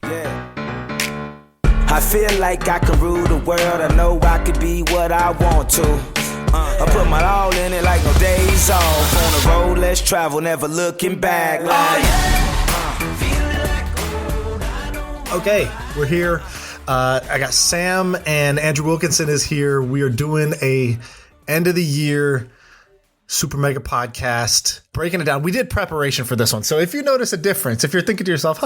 Yeah. I feel like I can rule the world. I know I could be what I want to. I put my all in it like no days off. On the road, let's travel, never looking back. Okay, we're here. I got Sam and Andrew Wilkinson is here. We are doing a end of the year super mega podcast, breaking it down. We did preparation for this one. So if you notice a difference, if you're thinking to yourself,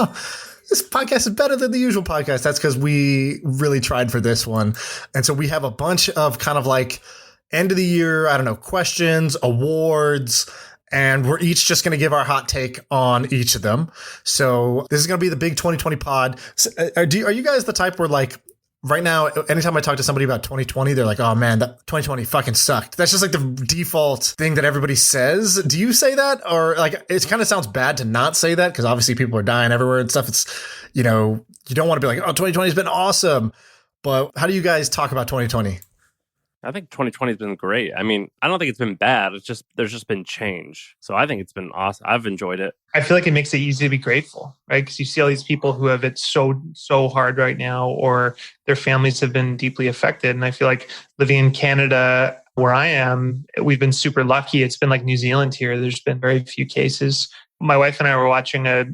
this podcast is better than the usual podcast, that's because we really tried for this one. And so we have a bunch of kind of like end of the year, I don't know, questions, awards, and we're each just going to give our hot take on each of them. So this is going to be the big 2020 pod. So, are you guys the type where like right now, anytime I talk to somebody about 2020, they're like, oh man, that 2020 fucking sucked. That's just like the default thing that everybody says. Do you say that? Or like, it kind of sounds bad to not say that because obviously people are dying everywhere and stuff. It's, you know, you don't want to be like, oh, 2020 has been awesome. But how do you guys talk about 2020? I think 2020 has been great. I mean, I don't think it's been bad. It's just, there's just been change. So I think it's been awesome. I've enjoyed it. I feel like it makes it easy to be grateful, right? Because you see all these people who have it so hard right now, or their families have been deeply affected. And I feel like living in Canada, where I am, we've been super lucky. It's been like New Zealand here. There's been very few cases. My wife and I were watching a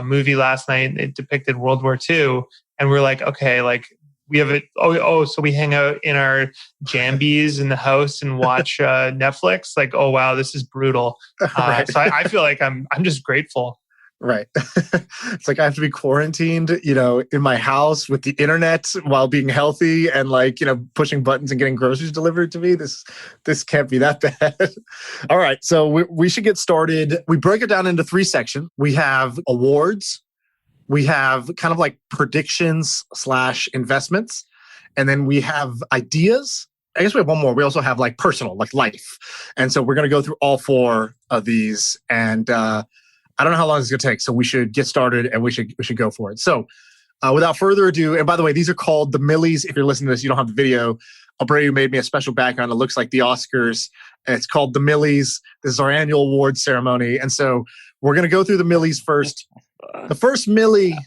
movie last night. It depicted World War II. And we're like, okay, like, we have it. So we hang out in our jambies in the house and watch Netflix. Like, oh wow, this is brutal. Right. So I feel like I'm just grateful. Right. It's like I have to be quarantined, you know, in my house with the internet while being healthy and like, you know, pushing buttons and getting groceries delivered to me. This can't be that bad. All right. So we should get started. We break it down into 3 sections. We have awards. We have kind of like predictions / investments. And then we have ideas. I guess we have one more. We also have like personal, like life. And so we're going to go through all 4 of these. And I don't know how long it's going to take. So we should get started and we should go for it. So without further ado, and by the way, these are called the Millies. If you're listening to this, you don't have the video. Abreu made me a special background. It looks like the Oscars. It's called the Millies. This is our annual awards ceremony. And so we're going to go through the Millies first. The first Millie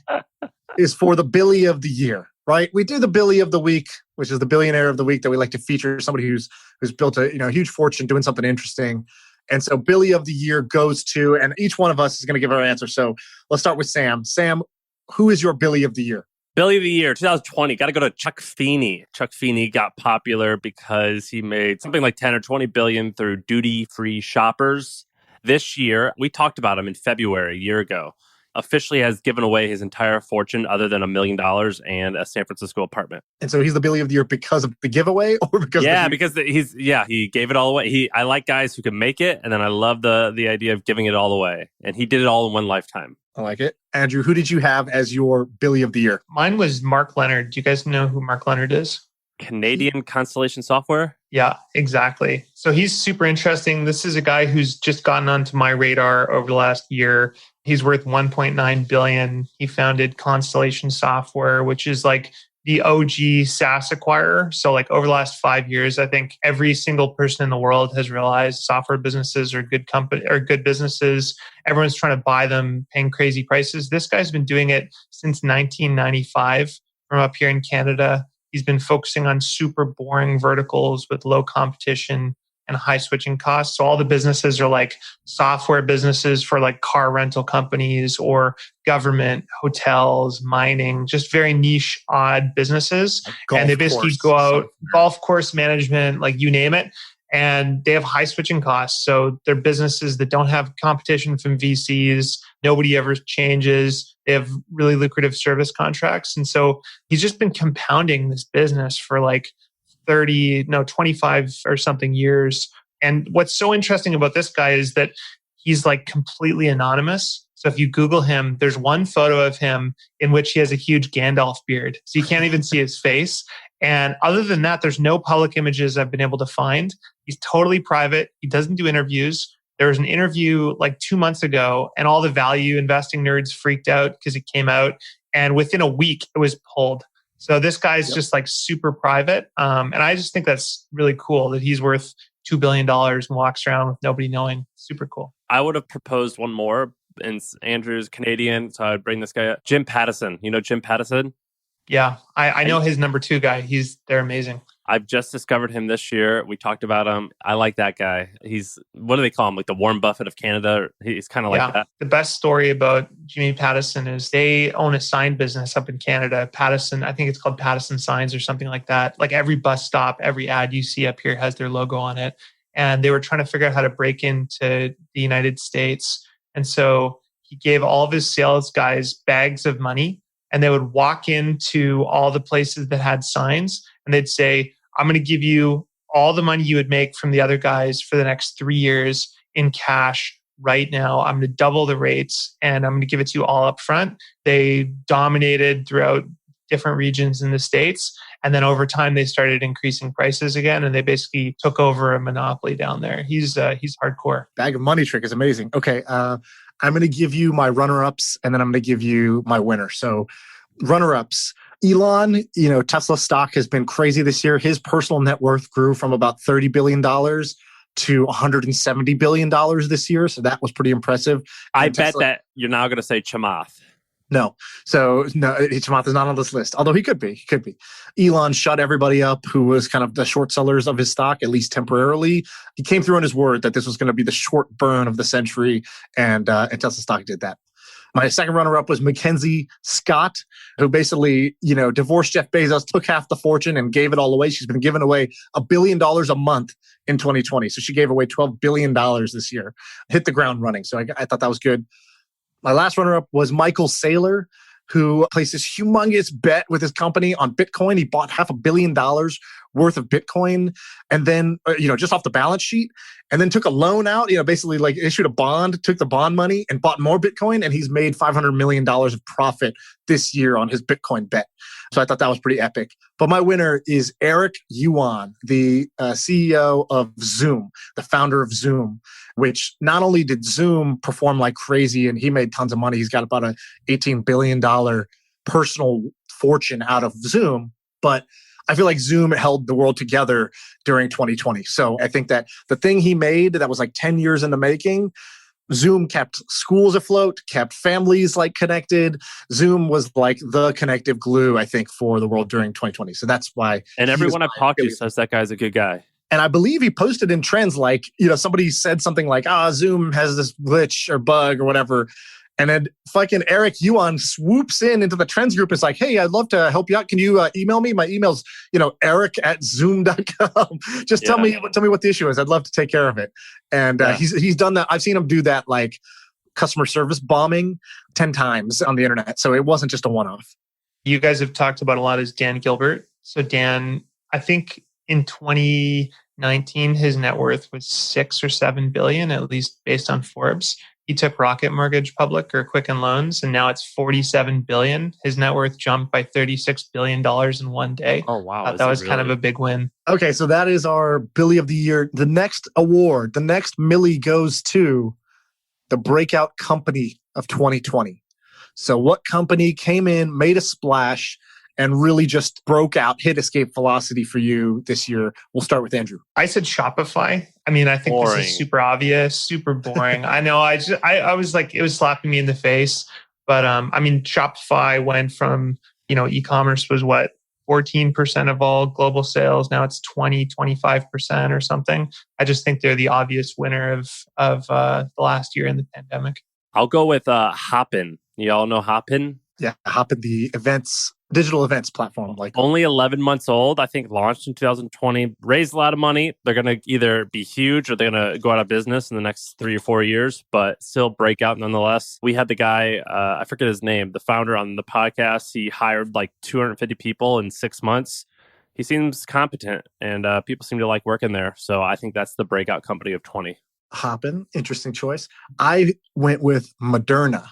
is for the Billy of the Year, right? We do the Billy of the Week, which is the billionaire of the week that we like to feature somebody who's built a huge fortune doing something interesting. And so Billy of the Year goes to, and each one of us is going to give our answer. So let's start with Sam. Sam, who is your Billy of the Year? Billy of the Year, 2020. Got to go to Chuck Feeney. Chuck Feeney got popular because he made something like 10 or 20 billion through duty-free shoppers. This year, we talked about him in February, a year ago. Officially has given away his entire fortune other than $1 million and a San Francisco apartment. And so he's the Billy of the Year because of the giveaway or because he gave it all away. I like guys who can make it, and then I love the idea of giving it all away. And he did it all in one lifetime. I like it. Andrew, who did you have as your Billy of the Year? Mine was Mark Leonard. Do you guys know who Mark Leonard is? Canadian Constellation Software? Yeah, exactly. So he's super interesting. This is a guy who's just gotten onto my radar over the last year. He's worth $1.9 billion. He founded Constellation Software, which is like the OG SaaS acquirer. So like over the last 5 years, I think every single person in the world has realized software businesses are good businesses. Everyone's trying to buy them, paying crazy prices. This guy's been doing it since 1995 from up here in Canada. He's been focusing on super boring verticals with low competition and high switching costs. So all the businesses are like software businesses for like car rental companies or government, hotels, mining, just very niche, odd businesses. And they basically go out, golf course management, like you name it. And they have high switching costs. So they're businesses that don't have competition from VCs. Nobody ever changes. They have really lucrative service contracts. And so he's just been compounding this business for like 25 or something years. And what's so interesting about this guy is that he's like completely anonymous. So if you Google him, there's one photo of him in which he has a huge Gandalf beard. So you can't even see his face. And other than that, there's no public images I've been able to find. He's totally private. He doesn't do interviews. There was an interview like 2 months ago and all the value investing nerds freaked out because it came out. And within a week, it was pulled. So this guy's just like super private. And I just think that's really cool that he's worth $2 billion and walks around with nobody knowing. Super cool. I would have proposed one more, And Andrew's Canadian, so I'd bring this guy up. Jim Pattison. You know Jim Pattison? Yeah, I know his number 2 guy. They're amazing. I've just discovered him this year. We talked about him. I like that guy. He's, what do they call him? Like the Warren Buffett of Canada. He's kind of like that. The best story about Jimmy Pattison is they own a sign business up in Canada. Pattison, I think it's called Pattison Signs or something like that. Like every bus stop, every ad you see up here has their logo on it. And they were trying to figure out how to break into the United States. And so he gave all of his sales guys bags of money, and they would walk into all the places that had signs and they'd say, I'm going to give you all the money you would make from the other guys for the next 3 years in cash right now. I'm going to double the rates and I'm going to give it to you all up front. They dominated throughout different regions in the States. And then over time, they started increasing prices again, and they basically took over a monopoly down there. He's hardcore. Bag of money trick is amazing. Okay, I'm going to give you my runner-ups, and then I'm going to give you my winner. So runner-ups, Elon, Tesla stock has been crazy this year. His personal net worth grew from about $30 billion to $170 billion this year. So that was pretty impressive. I bet that you're now going to say Chamath. No. So no, Chamath is not on this list, although he could be. Elon shut everybody up who was kind of the short sellers of his stock, at least temporarily. He came through on his word that this was going to be the short burn of the century, and Tesla stock did that. My second runner-up was Mackenzie Scott, who basically, divorced Jeff Bezos, took half the fortune and gave it all away. She's been giving away $1 billion a month in 2020. So she gave away $12 billion this year. Hit the ground running. So I thought that was good. My last runner-up was Michael Saylor, who placed this humongous bet with his company on Bitcoin. He bought $500 million worth of Bitcoin, and then, just off the balance sheet, and then took a loan out, basically like issued a bond, took the bond money and bought more Bitcoin. And he's made $500 million of profit this year on his Bitcoin bet. So I thought that was pretty epic. But my winner is Eric Yuan, the CEO of Zoom, the founder of Zoom, which not only did Zoom perform like crazy and he made tons of money, he's got about a $18 billion personal fortune out of Zoom, but I feel like Zoom held the world together during 2020. So I think that the thing he made that was like 10 years in the making, Zoom kept schools afloat, kept families like connected. Zoom was like the connective glue, I think, for the world during 2020. So that's why. And everyone I've talked to says that guy's a good guy. And I believe he posted in trends like, somebody said something like, Zoom has this glitch or bug or whatever. And then fucking Eric Yuan swoops into the trends group. It's like, hey, I'd love to help you out. Can you email me? My email's, eric@zoom.com. Just tell me what the issue is. I'd love to take care of it. And he's done that. I've seen him do that, like customer service bombing 10 times on the internet. So it wasn't just a one-off. You guys have talked about a lot is Dan Gilbert. So Dan, I think in 2019, his net worth was 6 or 7 billion, at least based on Forbes. He took Rocket Mortgage public, or Quicken Loans, and now it's 47 billion. His net worth jumped by $36 billion in one day. Oh, wow. That was kind of a big win. Okay, so that is our Billy of the Year. The next award, the next Millie goes to the breakout company of 2020. So what company came in, made a splash, and really just broke out, hit escape velocity for you this year? We'll start with Andrew. I said Shopify. I mean, I think boring. This is super obvious, super boring. I know. I was like, it was slapping me in the face. But Shopify went from, e-commerce was what, 14% of all global sales. Now it's 25% or something. I just think they're the obvious winner of the last year in the pandemic. I'll go with Hopin. You all know Hopin? Yeah, Hopin, the digital events platform. Like only 11 months old, I think, launched in 2020, raised a lot of money. They're going to either be huge or they're going to go out of business in the next 3 or 4 years, but still break out nonetheless. We had the guy, I forget his name, the founder on the podcast. He hired like 250 people in 6 months. He seems competent and people seem to like working there. So I think that's the breakout company of 20. Hopin, interesting choice. I went with Moderna.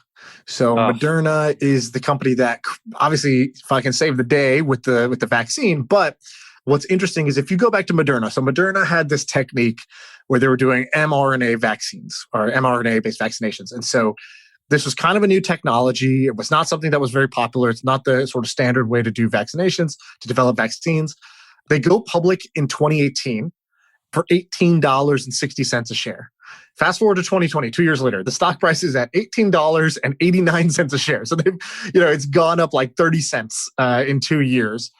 So Moderna is the company that obviously fucking saved the day with the vaccine. But what's interesting is if you go back to Moderna, so Moderna had this technique where they were doing mRNA vaccines or mRNA-based vaccinations. And so this was kind of a new technology. It was not something that was very popular. It's not the sort of standard way to do vaccinations, to develop vaccines. They go public in 2018 for $18.60 a share. Fast forward to 2020, 2 years later, the stock price is at $18.89 a share. So they've, it's gone up like 30 cents in 2 years.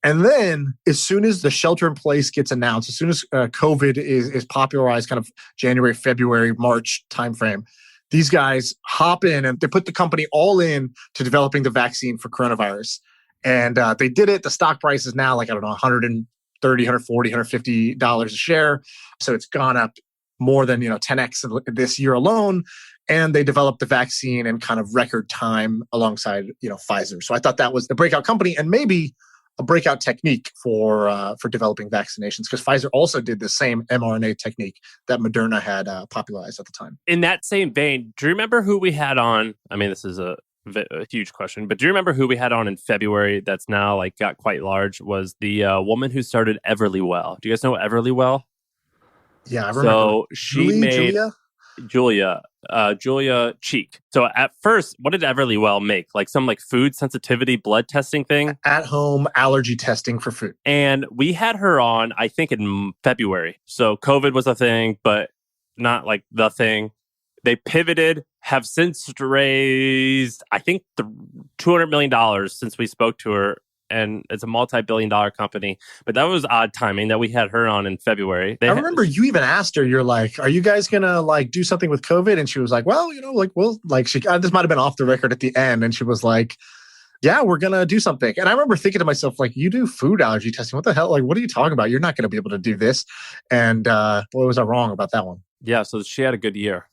And then as soon as the shelter in place gets announced, as soon as COVID is popularized kind of January, February, March timeframe, these guys hop in and they put the company all in to developing the vaccine for coronavirus. And they did it. The stock price is now like, I don't know, $130, $140, $150 a share. So it's gone up more than 10x this year alone. And they developed the vaccine in kind of record time alongside Pfizer. So I thought that was the breakout company and maybe a breakout technique for developing vaccinations, because Pfizer also did the same mRNA technique that Moderna had popularized at the time. In that same vein, do you remember who we had on? I mean, this is a huge question, but do you remember who we had on in February that's now like got quite large? Was the woman who started Everlywell. Do you guys know Everlywell? Yeah, I remember. So she made Julia Cheek. So at first, what did Everlywell make? Like some like food sensitivity blood testing thing? At home allergy testing for food. And we had her on, I think, in February. So COVID was a thing, but not like the thing. They pivoted, have since raised, I think, $200 million since we spoke to her. And it's a multi-billion-dollar company. But that was odd timing that we had her on in February. I remember you even asked her, you're like, are you guys going to like do something with COVID? And she was like, well, this might have been off the record at the end. And she was like, yeah, we're going to do something. And I remember thinking to myself, like, you do food allergy testing. What the hell? Like, what are you talking about? You're not going to be able to do this. And boy, was I wrong about that one. Yeah, so she had a good year.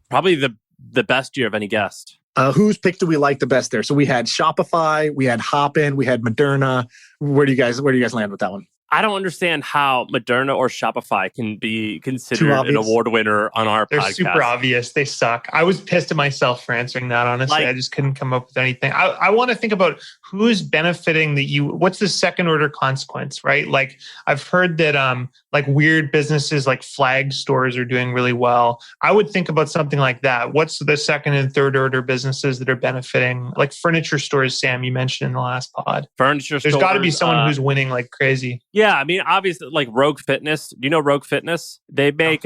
Probably the best year of any guest. Whose pick do we like the best there? So we had Shopify, we had Hopin, we had Moderna. Where do you guys land with that one? I don't understand how Moderna or Shopify can be considered an award winner on our They're podcast. Super obvious. They suck. I was pissed at myself for answering that, honestly. I just couldn't come up with anything. I want to think about who's benefiting what's the second order consequence, right? Like I've heard that like weird businesses like flag stores are doing really well. I would think about something like that. What's the second and third order businesses that are benefiting? Like furniture stores, Sam, you mentioned in the last pod. Furniture stores. There's got to be someone who's winning like crazy. Yeah, I mean, obviously, like Rogue Fitness. Do you know Rogue Fitness? They make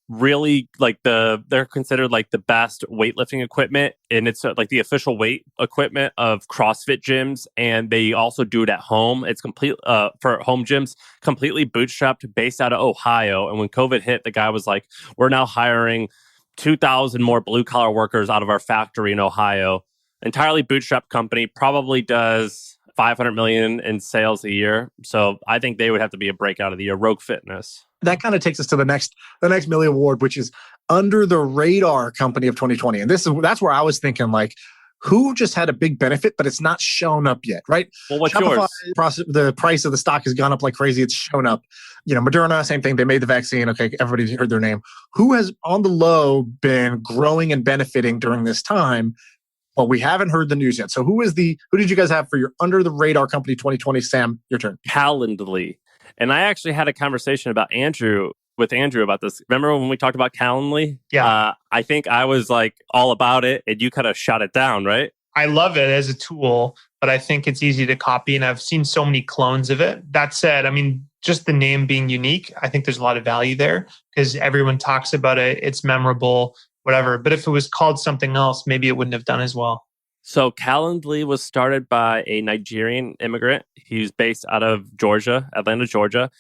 really like they're considered like the best weightlifting equipment, and it's like the official weight equipment of CrossFit gyms, and they also do it at home. It's complete for home gyms, completely bootstrapped, based out of Ohio. And when COVID hit, the guy was like, "We're now hiring 2,000 more blue collar workers out of our factory in Ohio." Entirely bootstrapped company, probably does $500 million in sales a year. So I think they would have to be a breakout of the year. Rogue Fitness. That kind of takes us to the next Millie Award, which is under the radar company of 2020. And that's where I was thinking, like, who just had a big benefit, but it's not shown up yet, right? Well, what's Shopify, yours? The price of the stock has gone up like crazy. It's shown up. Moderna, same thing. They made the vaccine. Okay, everybody heard their name. Who has on the low been growing and benefiting during this time? Well, we haven't heard the news yet. So who did you guys have for your under the radar company 2020? Sam, your turn. Calendly. And I actually had a conversation with Andrew about this. Remember when we talked about Calendly? Yeah. I think I was like all about it and you kind of shot it down, right? I love it as a tool, but I think it's easy to copy and I've seen so many clones of it. That said, I mean, just the name being unique, I think there's a lot of value there because everyone talks about it. It's memorable, whatever. But if it was called something else, maybe it wouldn't have done as well. So Calendly was started by a Nigerian immigrant. He's based out of Georgia, Atlanta, Georgia.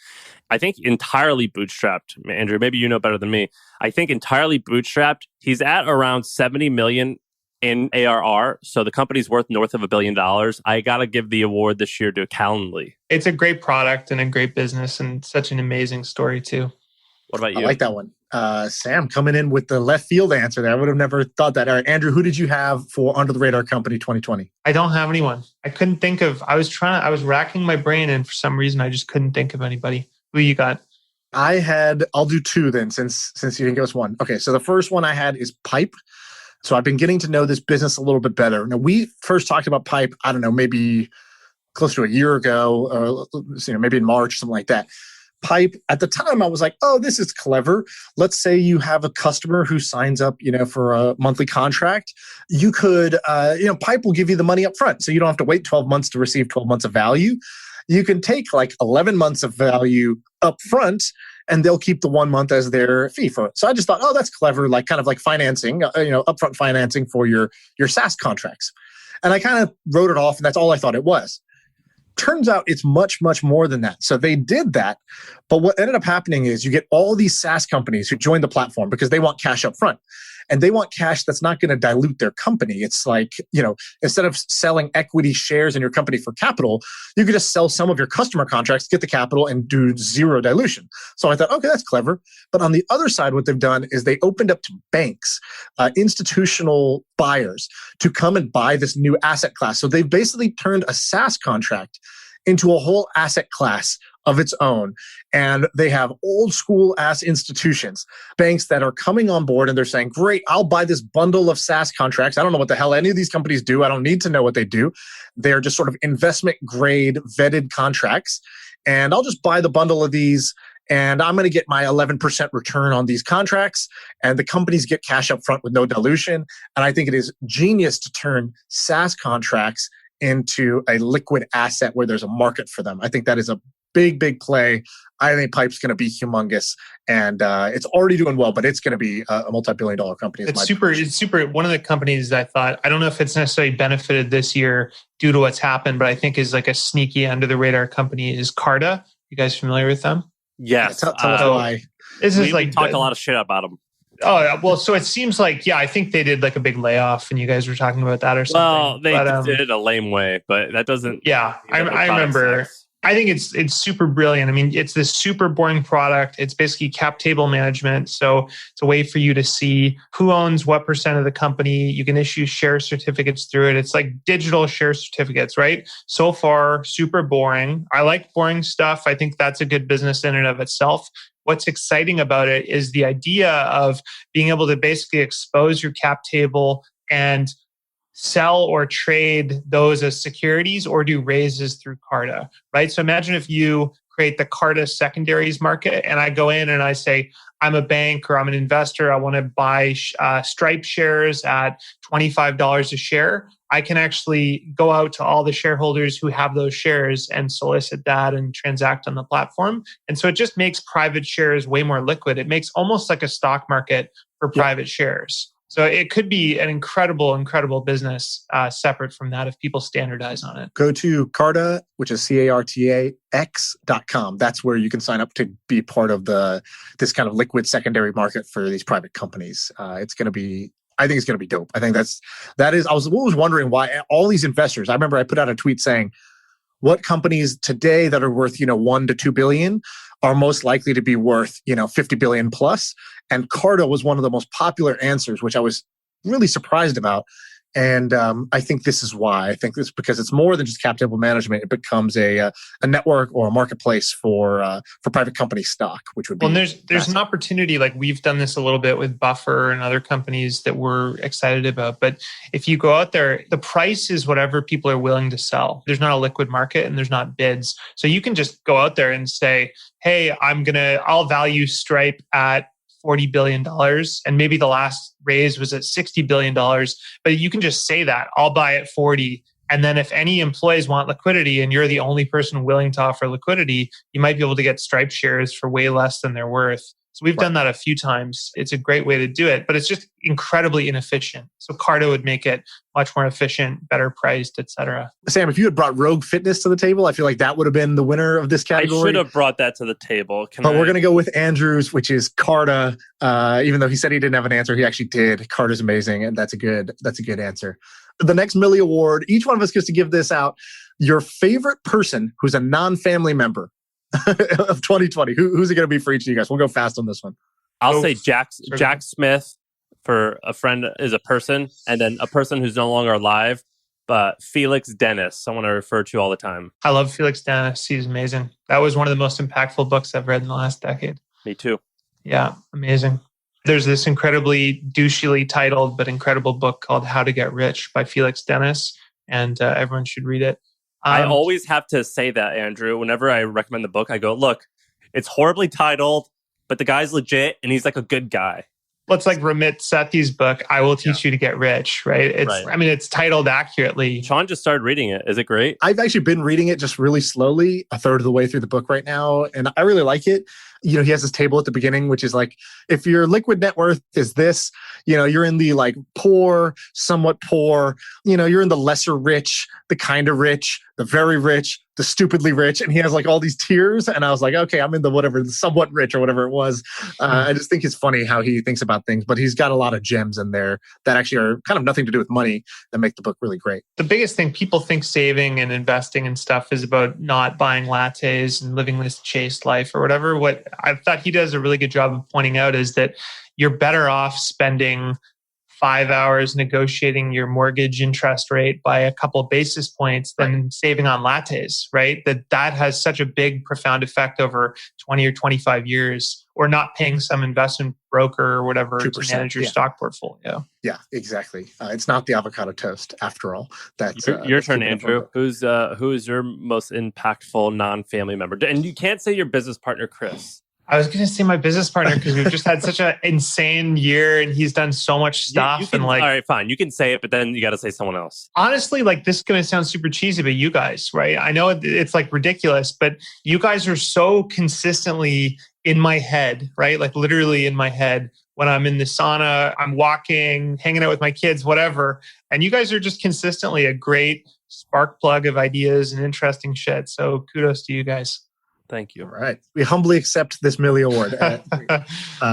I think entirely bootstrapped. Andrew, maybe you know better than me. I think entirely bootstrapped. He's at around 70 million in ARR. So the company's worth north of $1 billion. I got to give the award this year to Calendly. It's a great product and a great business and such an amazing story too. What about you? I like that one. Sam coming in with the left field answer there. I would have never thought that. All right, Andrew, who did you have for Under the Radar Company 2020? I don't have anyone. I couldn't think of, I was racking my brain and for some reason I just couldn't think of anybody. Who you got? I'll do two then since you didn't give us one. Okay, so the first one I had is Pipe. So I've been getting to know this business a little bit better. Now, we first talked about Pipe, I don't know, maybe close to a year ago, maybe in March, something like that. Pipe, at the time, I was like, oh, this is clever. Let's say you have a customer who signs up, for a monthly contract. You could, Pipe will give you the money up front. So you don't have to wait 12 months to receive 12 months of value. You can take like 11 months of value up front and they'll keep the 1 month as their fee for it. So I just thought, oh, that's clever, like kind of like financing, upfront financing for your SaaS contracts. And I kind of wrote it off, and that's all I thought it was. Turns out it's much, much more than that. So they did that. But what ended up happening is you get all these SaaS companies who join the platform because they want cash up front. And they want cash that's not going to dilute their company. It's like, instead of selling equity shares in your company for capital, you could just sell some of your customer contracts, get the capital, and do zero dilution. So I thought, okay, that's clever. But on the other side, what they've done is they opened up to banks, institutional buyers, to come and buy this new asset class. So they've basically turned a SaaS contract into a whole asset class of its own. And they have old school ass institutions, banks that are coming on board, and they're saying, great, I'll buy this bundle of SaaS contracts. I don't know what the hell any of these companies do. I don't need to know what they do. They're just sort of investment grade vetted contracts. And I'll just buy the bundle of these, and I'm going to get my 11% return on these contracts. And the companies get cash up front with no dilution. And I think it is genius to turn SaaS contracts into a liquid asset where there's a market for them. I think that is a big, big play. I think Pipe's going to be humongous, and it's already doing well, but it's going to be a multi-billion-dollar company. It's super. One of the companies I thought, I don't know if it's necessarily benefited this year due to what's happened, but I think is like a sneaky under the radar company is Carta. You guys familiar with them? Yes. Tell us why. We talk a lot of shit about them. Oh, well, so it seems like, I think they did like a big layoff and you guys were talking about that or something. Well, they did it a lame way, but that doesn't... Yeah, I remember. I think it's super brilliant. I mean, it's this super boring product. It's basically cap table management. So it's a way for you to see who owns what percent of the company. You can issue share certificates through it. It's like digital share certificates, right? So far, super boring. I like boring stuff. I think that's a good business in and of itself. What's exciting about it is the idea of being able to basically expose your cap table and sell or trade those as securities or do raises through Carta, right? So imagine if you create the Carta secondaries market and I go in and I say, I'm a bank or I'm an investor, I want to buy Stripe shares at $25 a share. I can actually go out to all the shareholders who have those shares and solicit that and transact on the platform. And so it just makes private shares way more liquid. It makes almost like a stock market for private shares. So it could be an incredible business separate from that if people standardize on it. Go to Carta, which is CARTAX.com. That's where you can sign up to be part of this kind of liquid secondary market for these private companies. I think it's going to be dope. I think I was always wondering why all these investors, I remember I put out a tweet saying, what companies today that are worth, 1 to 2 billion are most likely to be worth, 50 billion plus? And Carta was one of the most popular answers, which I was really surprised about. And I think this is why. I think this because it's more than just cap table management. It becomes a network or a marketplace for private company stock, which would be. Well, there's an opportunity. Like we've done this a little bit with Buffer and other companies that we're excited about. But if you go out there, the price is whatever people are willing to sell. There's not a liquid market and there's not bids. So you can just go out there and say, "Hey, I'll value Stripe at $40 billion. And maybe the last raise was at $60 billion. But you can just say that, I'll buy at 40. And then if any employees want liquidity and you're the only person willing to offer liquidity, you might be able to get Stripe shares for way less than they're worth. So we've done that a few times. It's a great way to do it, but it's just incredibly inefficient. So Carta would make it much more efficient, better priced, et cetera. Sam, if you had brought Rogue Fitness to the table, I feel like that would have been the winner of this category. I should have brought that to the table. We're going to go with Andrew's, which is Carta. Even though he said he didn't have an answer, he actually did. Carta's amazing, and that's a good answer. The next Millie Award, each one of us gets to give this out. Your favorite person who's a non-family member of 2020. Who's it going to be for each of you guys? We'll go fast on this one. I'll say Jack Smith for a friend is a person, and then a person who's no longer alive, but Felix Dennis, someone I refer to all the time. I love Felix Dennis. He's amazing. That was one of the most impactful books I've read in the last decade. Me too. Yeah, amazing. There's this incredibly douchily titled but incredible book called How to Get Rich by Felix Dennis, and everyone should read it. I always have to say that, Andrew. Whenever I recommend the book, I go, look, it's horribly titled, but the guy's legit and he's like a good guy. Well, it's like Ramit Sethi's book, I Will Teach You to Get Rich, right? I mean, it's titled accurately. Sean just started reading it. Is it great? I've actually been reading it just really slowly, a third of the way through the book right now, and I really like it. he has this table at the beginning, which is like, if your liquid net worth is this, you're in the like poor, somewhat poor, you're in the lesser rich, the kind of rich, the very rich, the stupidly rich. And he has like all these tiers. And I was like, okay, I'm in the whatever, the somewhat rich or whatever it was. I just think it's funny how he thinks about things, but he's got a lot of gems in there that actually are kind of nothing to do with money that make the book really great. The biggest thing, people think saving and investing and stuff is about not buying lattes and living this chaste life or whatever. What I thought he does a really good job of pointing out is that you're better off spending 5 hours negotiating your mortgage interest rate by a couple of basis points than saving on lattes, right? That has such a big, profound effect over 20 or 25 years, or not paying some investment broker or whatever to manage your stock portfolio. Yeah, exactly. It's not the avocado toast after all. That's your turn, Andrew. Who is your most impactful non-family member? And you can't say your business partner, Chris. I was going to say my business partner because we've just had such an insane year and he's done so much stuff. You can, all right, fine. You can say it, but then you got to say someone else. Honestly, like this is going to sound super cheesy, but you guys, right? I know it's like ridiculous, but you guys are so consistently in my head, right? Like literally in my head when I'm in the sauna, I'm walking, hanging out with my kids, whatever. And you guys are just consistently a great spark plug of ideas and interesting shit. So kudos to you guys. Thank you. All right. We humbly accept this Millie Award.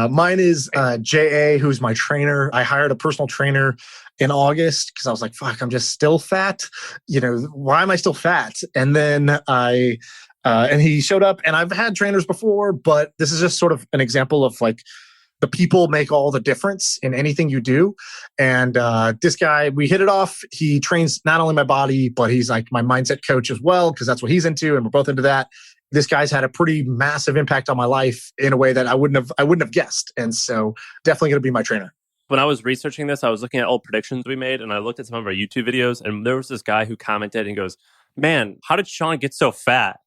Mine is J.A., who's my trainer. I hired a personal trainer in August because I was like, fuck, I'm just still fat. Why am I still fat? And then and he showed up, and I've had trainers before, but this is just sort of an example of like, the people make all the difference in anything you do. And this guy, we hit it off. He trains not only my body, but he's like my mindset coach as well, because that's what he's into, and we're both into that. This guy's had a pretty massive impact on my life in a way that I wouldn't have guessed. And so definitely going to be my trainer. When I was researching this, I was looking at old predictions we made, and I looked at some of our YouTube videos, and there was this guy who commented and goes, "Man, how did Sean get so fat?"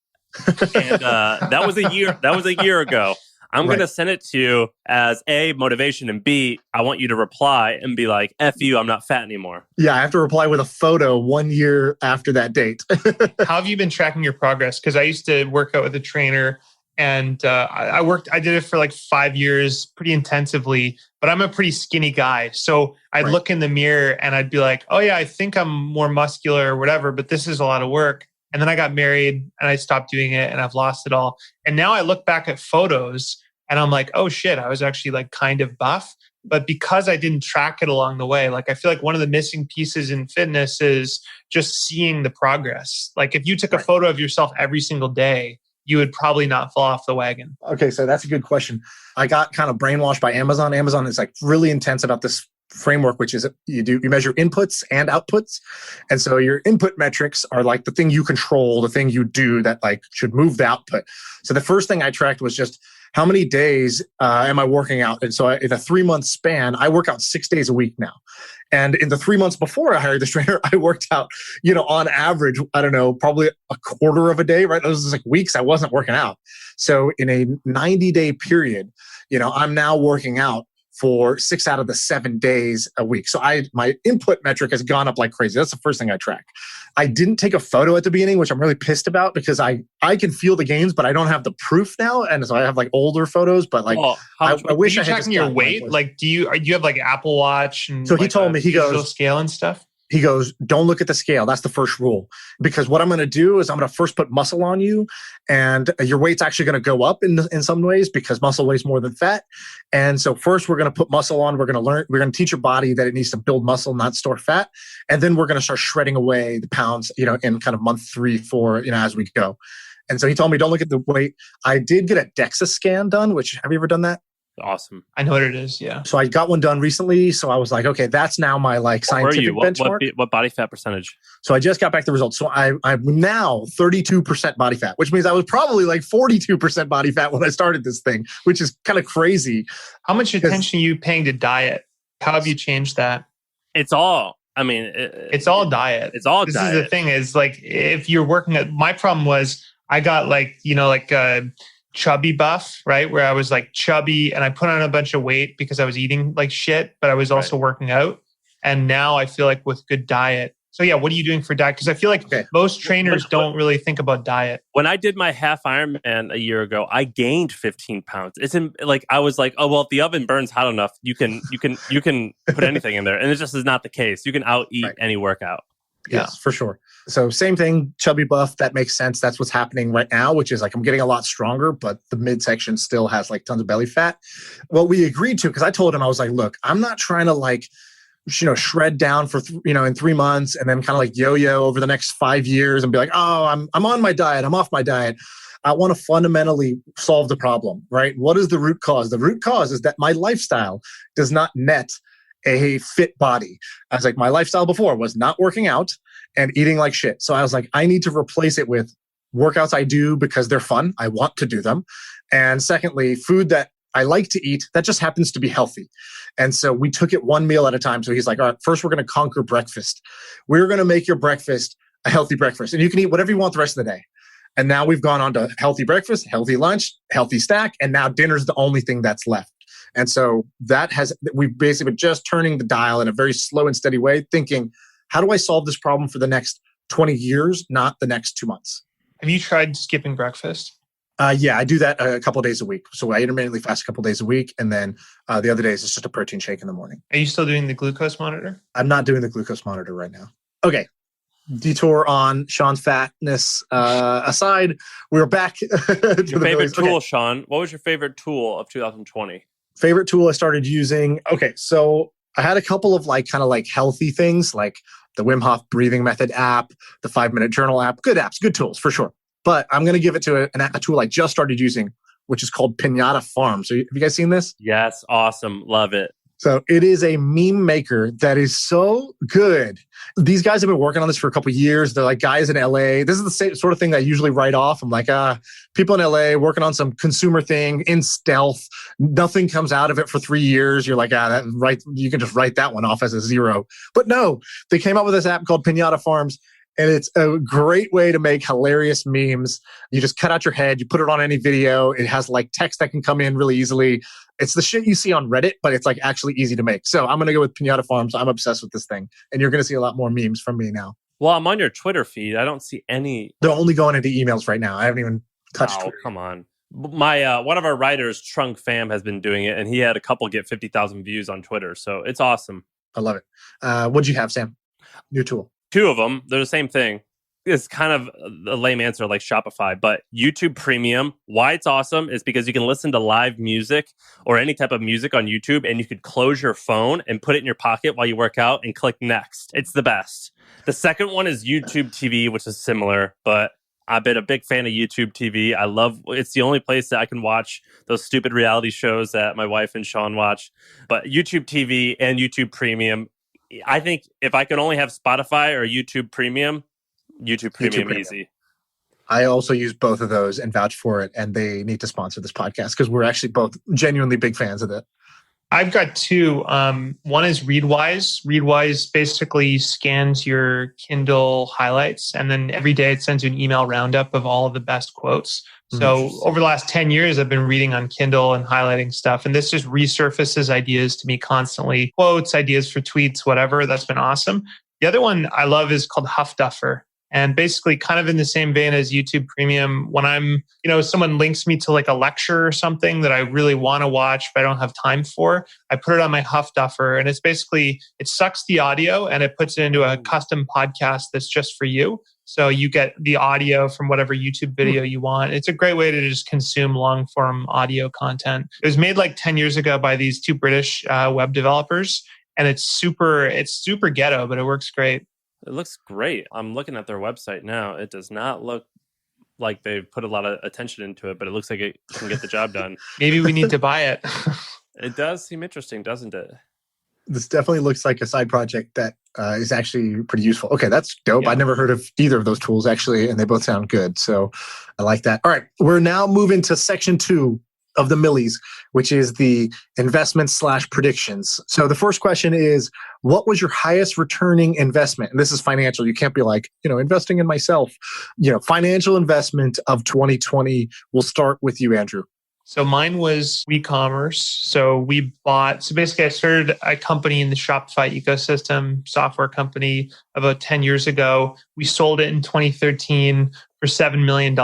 And that was a year ago. I'm going to send it to you as A, motivation, and B, I want you to reply and be like, F you, I'm not fat anymore. Yeah, I have to reply with a photo 1 year after that date. How have you been tracking your progress? Because I used to work out with a trainer, and I did it for like 5 years pretty intensively, but I'm a pretty skinny guy. So I'd look in the mirror and I'd be like, oh yeah, I think I'm more muscular or whatever, but this is a lot of work. And then I got married and I stopped doing it and I've lost it all. And now I look back at photos and I'm like, oh shit, I was actually like kind of buff. But because I didn't track it along the way, like I feel like one of the missing pieces in fitness is just seeing the progress. Like if you took a photo of yourself every single day, you would probably not fall off the wagon. Okay, so that's a good question. I got kind of brainwashed by Amazon. Amazon is like really intense about this framework, which is you measure inputs and outputs. And so your input metrics are like the thing you control, the thing you do that like should move the output. So the first thing I tracked was just how many days am I working out? And so in a 3-month span, I work out 6 days a week now. And in the 3 months before I hired this trainer, I worked out, on average, I don't know, probably a quarter of a day, right? Those was like weeks I wasn't working out. So in a 90-day period, I'm now working out for 6 out of the 7 days a week. So my input metric has gone up like crazy. That's the first thing I track. I didn't take a photo at the beginning, which I'm really pissed about because I can feel the gains, but I don't have the proof now. And so I have like older photos, but like, I wish I had tracking your weight. Like, do you have like Apple Watch? And so he told me, he goes, scale and stuff. He goes, don't look at the scale. That's the first rule. Because what I'm going to do is I'm going to first put muscle on you, and your weight's actually going to go up in some ways because muscle weighs more than fat. And so first we're going to put muscle on. We're going to teach your body that it needs to build muscle, not store fat. And then we're going to start shredding away the pounds, in kind of month 3, 4, as we go. And so he told me, don't look at the weight. I did get a DEXA scan done, which have you ever done that? Awesome. I know what it is. Yeah. So I got one done recently. So I was like, okay, that's now my like scientific benchmark. What body fat percentage? So I just got back the results. So I'm now 32% body fat, which means I was probably like 42% body fat when I started this thing, which is kind of crazy. How much attention are you paying to diet? How have you changed that? It's all diet. It's all diet. This is the thing is like, if you're working at, my problem was I got like, chubby buff, right? Where I was like chubby and I put on a bunch of weight because I was eating like shit, but I was also working out. And now I feel like with good diet, So yeah, what are you doing for diet? Because I feel like most trainers don't really think about diet. When I did my half Ironman a year ago, I gained 15 pounds. I was like, oh well, if the oven burns hot enough, you can put anything in there, and it just is not the case. You can out eat any workout. Yes, for sure. So same thing, chubby buff. That makes sense. That's what's happening right now, which is like I'm getting a lot stronger, but the midsection still has like tons of belly fat. What we agreed to, because I told him, I was like, look, I'm not trying to like, shred down for, in 3 months and then kind of like yo-yo over the next 5 years and be like, oh, I'm on my diet. I'm off my diet. I want to fundamentally solve the problem, right? What is the root cause? The root cause is that my lifestyle does not net a fit body. I was like, my lifestyle before was not working out and eating like shit. So I was like, I need to replace it with workouts I do because they're fun. I want to do them. And secondly, food that I like to eat that just happens to be healthy. And so we took it one meal at a time. So he's like, all right, first we're going to conquer breakfast. We're going to make your breakfast a healthy breakfast. And you can eat whatever you want the rest of the day. And now we've gone on to healthy breakfast, healthy lunch, healthy snack. And now dinner's the only thing that's left. And so we've basically been just turning the dial in a very slow and steady way, thinking, how do I solve this problem for the next 20 years, not the next 2 months? Have you tried skipping breakfast? Yeah, I do that a couple of days a week. So I intermittently fast a couple of days a week. And then the other days, it's just a protein shake in the morning. Are you still doing the glucose monitor? I'm not doing the glucose monitor right now. Okay. Detour on Sean's fatness aside, we're back. Your favorite tool, Sean. What was your favorite tool of 2020? Favorite tool I started using. Okay, so I had a couple of healthy things like the Wim Hof breathing method app, the 5-minute journal app. Good apps, good tools for sure. But I'm going to give it to a tool I just started using, which is called Pinata Farms. So have you guys seen this? Yes, awesome. Love it. So it is a meme maker that is so good. These guys have been working on this for a couple of years. They're like guys in LA. This is the same sort of thing that I usually write off. I'm like, people in LA working on some consumer thing in stealth. Nothing comes out of it for 3 years. You're like, you can just write that one off as a 0. But no, they came up with this app called Pinata Farms. And it's a great way to make hilarious memes. You just cut out your head, you put it on any video. It has like text that can come in really easily. It's the shit you see on Reddit, but it's like actually easy to make. So I'm going to go with Pinata Farms. I'm obsessed with this thing. And you're going to see a lot more memes from me now. Well, I'm on your Twitter feed. I don't see any. They're only going into emails right now. I haven't even touched Twitter. Come on. My one of our writers, Trunk Pham, has been doing it. And he had a couple get 50,000 views on Twitter. So it's awesome. I love it. What'd you have, Sam? New tool. 2 of them, they're the same thing. It's kind of a lame answer like Shopify, but YouTube Premium, why it's awesome is because you can listen to live music or any type of music on YouTube and you could close your phone and put it in your pocket while you work out and click next. It's the best. The second one is YouTube TV, which is similar, but I've been a big fan of YouTube TV. It's the only place that I can watch those stupid reality shows that my wife and Sean watch. But YouTube TV and YouTube Premium, I think if I could only have Spotify or YouTube Premium easy. I also use both of those and vouch for it, and they need to sponsor this podcast because we're actually both genuinely big fans of it. I've got 2. One is Readwise. Readwise basically scans your Kindle highlights, and then every day it sends you an email roundup of all of the best quotes. So over the last 10 years, I've been reading on Kindle and highlighting stuff. And this just resurfaces ideas to me constantly. Quotes, ideas for tweets, whatever. That's been awesome. The other one I love is called Huff Duffer. And basically kind of in the same vein as YouTube Premium, when I'm, someone links me to like a lecture or something that I really want to watch, but I don't have time for, I put it on my Huff Duffer. And it's basically, it sucks the audio and it puts it into a custom podcast that's just for you. So you get the audio from whatever YouTube video you want. It's a great way to just consume long form audio content. It was made like 10 years ago by these 2 British web developers. And it's super ghetto, but it works great. It looks great. I'm looking at their website now. It does not look like they've put a lot of attention into it, but it looks like it can get the job done. Maybe we need to buy it. It does seem interesting, doesn't it? This definitely looks like a side project that is actually pretty useful. Okay, that's dope. Yeah. I never heard of either of those tools, actually, and they both sound good. So I like that. All right, we're now moving to section 2 of the Millies, which is the investment/predictions. So the first question is, what was your highest returning investment? And this is financial. You can't be like, investing in myself. Financial investment of 2020. We'll start with you, Andrew. So mine was e-commerce. So basically I started a company in the Shopify ecosystem, software company about 10 years ago. We sold it in 2013 for $7 million.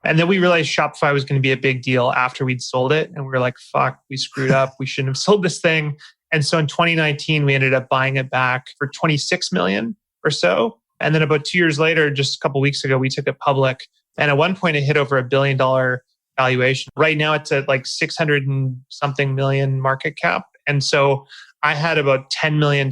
And then we realized Shopify was going to be a big deal after we'd sold it. And we were like, fuck, we screwed up. We shouldn't have sold this thing. And so in 2019, we ended up buying it back for 26 million or so. And then about 2 years later, just a couple of weeks ago, we took it public. And at one point, it hit over $1 billion valuation. Right now, it's at like 600 and something million market cap. And so I had about $10 million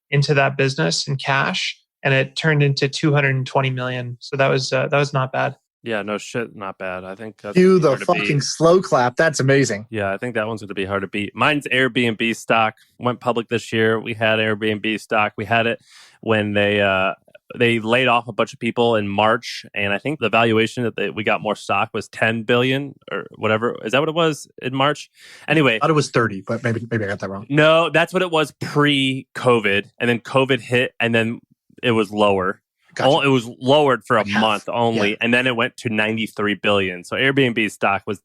into that business in cash, and it turned into 220 million. So that was not bad. Yeah, no shit, not bad. I think that's You the fucking slow clap. That's amazing. Yeah, I think that one's going to be hard to beat. Mine's Airbnb stock. Went public this year. We had Airbnb stock. We had it when they laid off a bunch of people in March, and I think the valuation that we got more stock was 10 billion or whatever. Is that what it was in March? Anyway, I thought it was 30, but maybe I got that wrong. No, that's what it was pre-COVID, and then COVID hit, and then it was lower. Gotcha. It was lowered for a month only, and then it went to 93 billion. So Airbnb stock was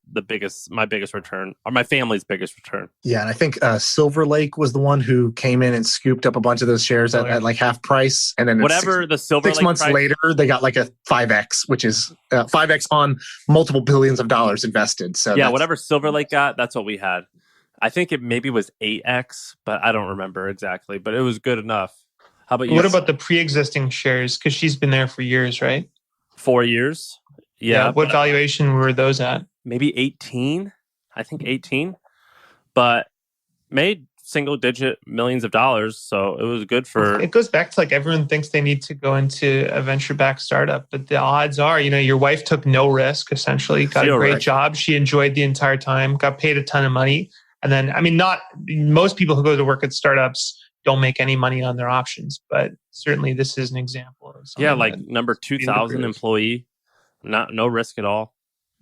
my biggest return, or my family's biggest return. Yeah, and I think Silver Lake was the one who came in and scooped up a bunch of those shares at like half price, and then the Silver Lake 6 months price, later they got like a 5x, which is 5x on multiple billions of dollars invested. So yeah, whatever Silver Lake got, that's what we had. I think it maybe was 8x, but I don't remember exactly. But it was good enough. How about you? What about the pre-existing shares? Because she's been there for years, right? 4 years. Yeah. What valuation were those at? Maybe 18. I think 18. But made single-digit millions of dollars, so it was good for... It goes back to like everyone thinks they need to go into a venture-backed startup, but the odds are, your wife took no risk, essentially, got a great job. She enjoyed the entire time, got paid a ton of money. And then, not most people who go to work at startups don't make any money on their options, but certainly this is an example of something. Yeah, like number 2,000 employee, no risk at all.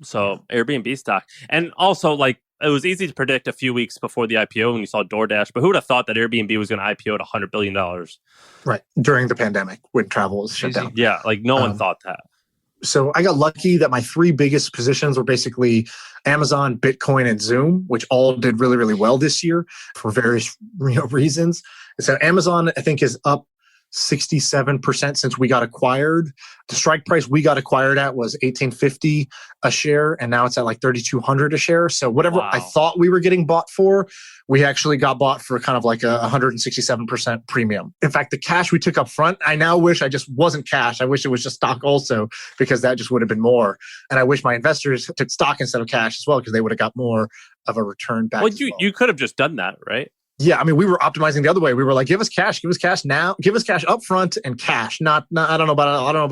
So Airbnb stock. And also, like, it was easy to predict a few weeks before the IPO when you saw DoorDash, but who would have thought that Airbnb was going to IPO at $100 billion? Right, during the pandemic when travel was shut down. Yeah, like no one thought that. So I got lucky that my three biggest positions were basically Amazon, Bitcoin, and Zoom, which all did really, really well this year for various reasons. So Amazon, I think, is up 67% since we got acquired. The strike price we got acquired at was $18.50 a share, and now it's at like $3,200 a share. So whatever I thought we were getting bought for, we actually got bought for kind of like a 167% premium. In fact, the cash we took up front, I now wish I just wasn't cash. I wish it was just stock also, because that just would have been more. And I wish my investors took stock instead of cash as well, because they would have got more of a return back. Well, you could have just done that, right? Yeah, we were optimizing the other way. We were like, give us cash now, give us cash up front and cash. Not I don't know about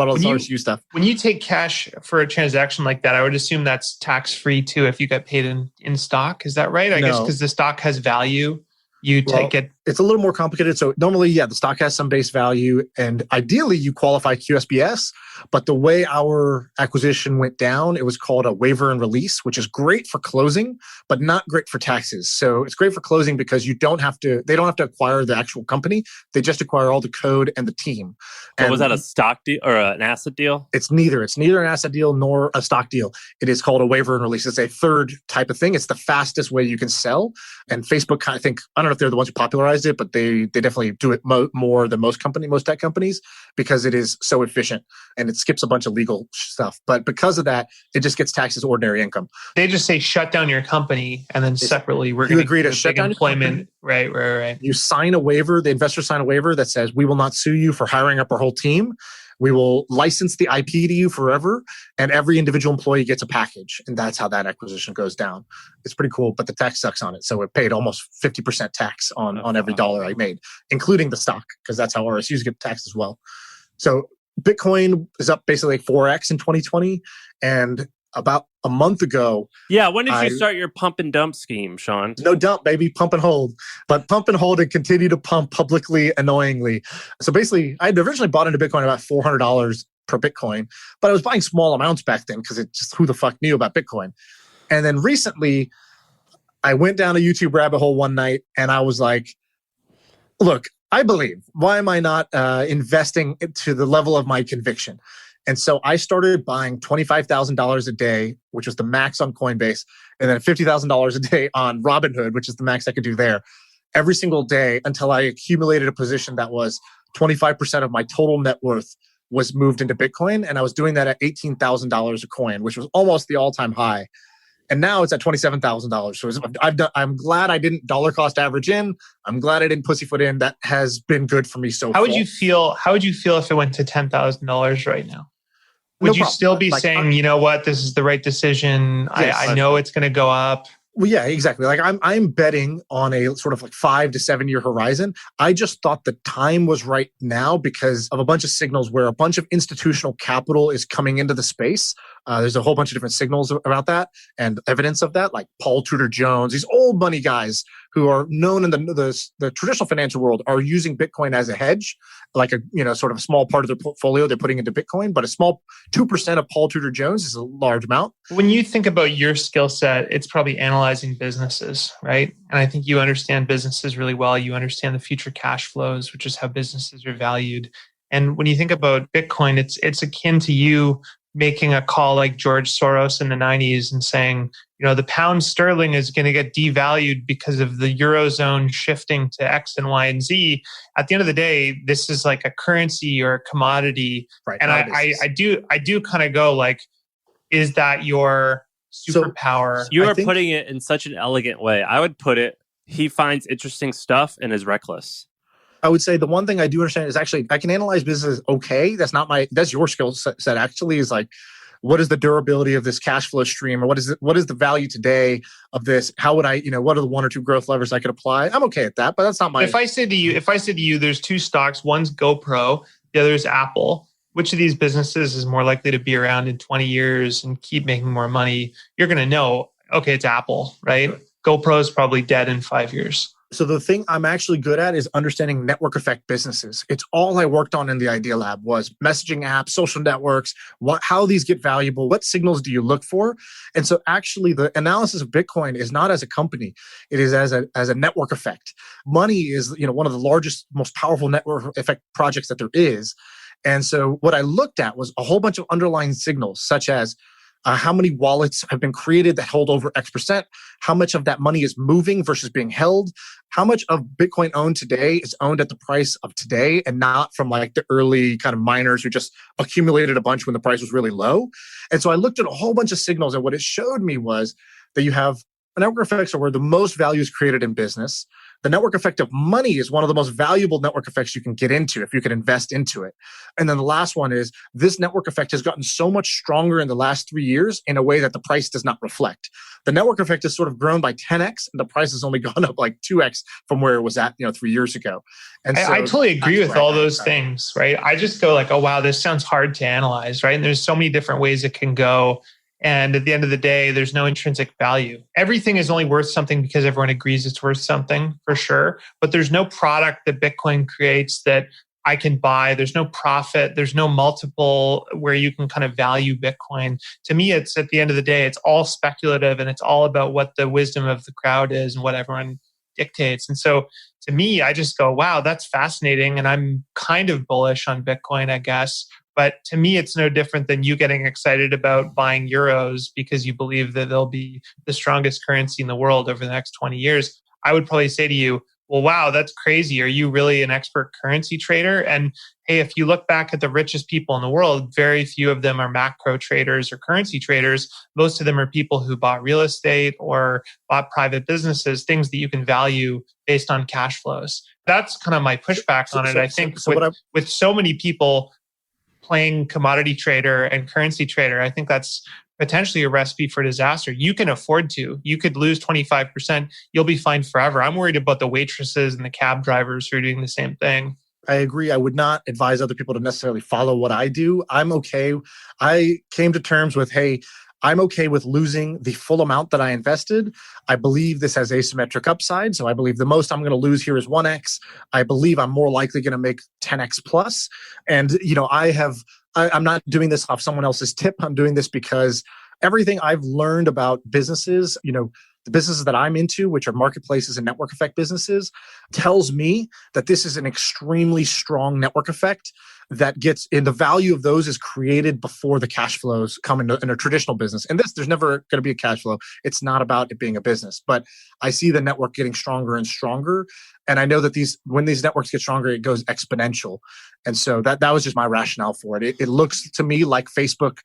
all this RSU stuff. When you take cash for a transaction like that, I would assume that's tax free too if you get paid in stock. Is that right? I guess because the stock has value, take it. It's a little more complicated. So normally, the stock has some base value, and ideally you qualify QSBS. But the way our acquisition went down, it was called a waiver and release, which is great for closing, but not great for taxes. So it's great for closing because they don't have to acquire the actual company. They just acquire all the code and the team. So was that a stock deal or an asset deal? It's neither. It's neither an asset deal nor a stock deal. It is called a waiver and release. It's a third type of thing. It's the fastest way you can sell. And Facebook, I don't know if they're the ones who popularized it, but they definitely do it more than most tech companies, because it is so efficient and it skips a bunch of legal stuff. But because of that, it just gets taxed as ordinary income. They just say shut down your company, and then separately we're going to agree to shut down employment. Right. You sign a waiver. The investors sign a waiver that says we will not sue you for hiring up our whole team. We will license the IP to you forever, and every individual employee gets a package. And that's how that acquisition goes down. It's pretty cool, but the tax sucks on it. So it paid almost 50% tax on every dollar I made, including the stock, because that's how RSUs get taxed as well. So Bitcoin is up basically 4x in 2020. And about a month ago... Yeah, when did you start your pump and dump scheme, Sean? No dump, baby. Pump and hold. But pump and hold and continue to pump publicly, annoyingly. So basically, I had originally bought into Bitcoin about $400 per Bitcoin, but I was buying small amounts back then because it just, who the fuck knew about Bitcoin? And then recently, I went down a YouTube rabbit hole one night and I was like, look, I believe. Why am I not investing to the level of my conviction? And so I started buying $25,000 a day, which was the max on Coinbase, and then $50,000 a day on Robinhood, which is the max I could do there, every single day until I accumulated a position that was 25% of my total net worth was moved into Bitcoin. And I was doing that at $18,000 a coin, which was almost the all-time high. And now it's at $27,000. So I'm glad I didn't dollar cost average in. I'm glad I didn't pussyfoot in. That has been good for me so far. How would you feel if it went to $10,000 right now? Would you still be saying, you know what, this is the right decision? Yes, I know it's going to go up. Well, yeah, exactly. Like I'm betting on a sort of like 5 to 7 year horizon. I just thought the time was right now because of a bunch of signals where a bunch of institutional capital is coming into the space. There's a whole bunch of different signals about that and evidence of that, like Paul Tudor Jones, these old money guys who are known in the traditional financial world are using Bitcoin as a hedge, like a sort of a small part of their portfolio they're putting into Bitcoin, but a small 2% of Paul Tudor Jones is a large amount. When you think about your skill set, it's probably analyzing businesses, right? And I think you understand businesses really well. You understand the future cash flows, which is how businesses are valued. And when you think about Bitcoin, it's akin to you making a call like George Soros in the 90s and saying, the pound sterling is going to get devalued because of the Eurozone shifting to X and Y and Z. At the end of the day, this is like a currency or a commodity. Right. And I do kind of go like, is that your superpower? So you are putting it in such an elegant way. I would put it, he finds interesting stuff and is reckless. I would say the one thing I do understand is actually I can analyze businesses okay. That's your skill set actually, is like, what is the durability of this cash flow stream, or what is the value today of this? How would I, what are the 1 or 2 growth levers I could apply? I'm okay at that, but that's not my... If I said to you, there's 2 stocks, one's GoPro, the other is Apple. Which of these businesses is more likely to be around in 20 years and keep making more money? You're going to know, okay, it's Apple, right? GoPro is probably dead in 5 years. So the thing I'm actually good at is understanding network effect businesses. It's all I worked on in the Idea Lab was messaging apps, social networks, how these get valuable, what signals do you look for? And so actually the analysis of Bitcoin is not as a company, it is as a network effect. Money is one of the largest, most powerful network effect projects that there is. And so what I looked at was a whole bunch of underlying signals, such as how many wallets have been created that hold over X%, how much of that money is moving versus being held, how much of Bitcoin owned today is owned at the price of today and not from like the early kind of miners who just accumulated a bunch when the price was really low. And so I looked at a whole bunch of signals, and what it showed me was that you have network effects are where the most value is created in business. The network effect of money is one of the most valuable network effects you can get into if you can invest into it. And then the last one is this network effect has gotten so much stronger in the last 3 years in a way that the price does not reflect. The network effect has sort of grown by 10x, and the price has only gone up like 2x from where it was at 3 years ago. And I totally agree with all those things, right? I just go like, oh, wow, this sounds hard to analyze, right? And there's so many different ways it can go. And at the end of the day, there's no intrinsic value. Everything is only worth something because everyone agrees it's worth something, for sure. But there's no product that Bitcoin creates that I can buy. There's no profit. There's no multiple where you can kind of value Bitcoin. To me, it's at the end of the day, it's all speculative, and it's all about what the wisdom of the crowd is and what everyone dictates. And so to me, I just go, wow, that's fascinating. And I'm kind of bullish on Bitcoin, I guess. But to me, it's no different than you getting excited about buying euros because you believe that they'll be the strongest currency in the world over the next 20 years. I would probably say to you, well, wow, that's crazy. Are you really an expert currency trader? And hey, if you look back at the richest people in the world, very few of them are macro traders or currency traders. Most of them are people who bought real estate or bought private businesses, things that you can value based on cash flows. That's kind of my pushback on it. I think with so many people playing commodity trader and currency trader, I think that's potentially a recipe for disaster. You can afford to. You could lose 25%. You'll be fine forever. I'm worried about the waitresses and the cab drivers who are doing the same thing. I agree. I would not advise other people to necessarily follow what I do. I'm okay. I came to terms with, hey, I'm okay with losing the full amount that I invested. I believe this has asymmetric upside. So I believe the most I'm going to lose here is 1x. I believe I'm more likely going to make 10x plus. And, I'm not doing this off someone else's tip. I'm doing this because everything I've learned about businesses, the businesses that I'm into, which are marketplaces and network effect businesses, tells me that this is an extremely strong network effect. that gets in the value of those is created before the cash flows come in a traditional business. And this, there's never going to be a cash flow. It's not about it being a business, but I see the network getting stronger and stronger. And I know that when these networks get stronger, it goes exponential. And so that was just my rationale for it. It looks to me like Facebook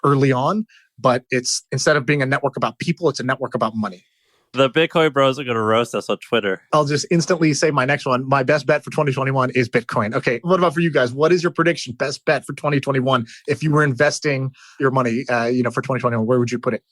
early on, but it's instead of being a network about people, it's a network about money. The Bitcoin bros are going to roast us on Twitter. I'll just instantly say my next one. My best bet for 2021 is Bitcoin. Okay, what about for you guys? What is your prediction, best bet for 2021? If you were investing your money, for 2021, where would you put it?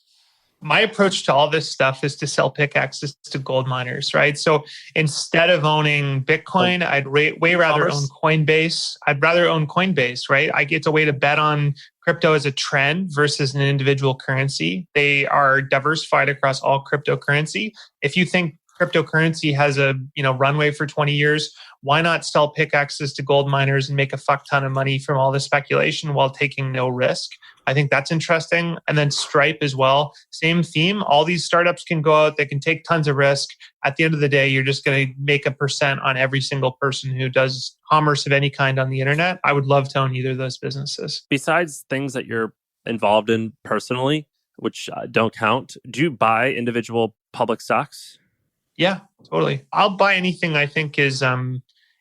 My approach to all this stuff is to sell pickaxes to gold miners, right? So instead of owning Bitcoin, I'd way rather own Coinbase. I'd rather own Coinbase, right? It's a way to bet on crypto as a trend versus an individual currency. They are diversified across all cryptocurrency. If you think cryptocurrency has a runway for 20 years, why not sell pickaxes to gold miners and make a fuck ton of money from all the speculation while taking no risk? I think that's interesting. And then Stripe as well, same theme. All these startups can go out, they can take tons of risk. At the end of the day, you're just going to make a percent on every single person who does commerce of any kind on the internet. I would love to own either of those businesses. Besides things that you're involved in personally, which don't count, do you buy individual public stocks? Yeah, totally. I'll buy anything I think is,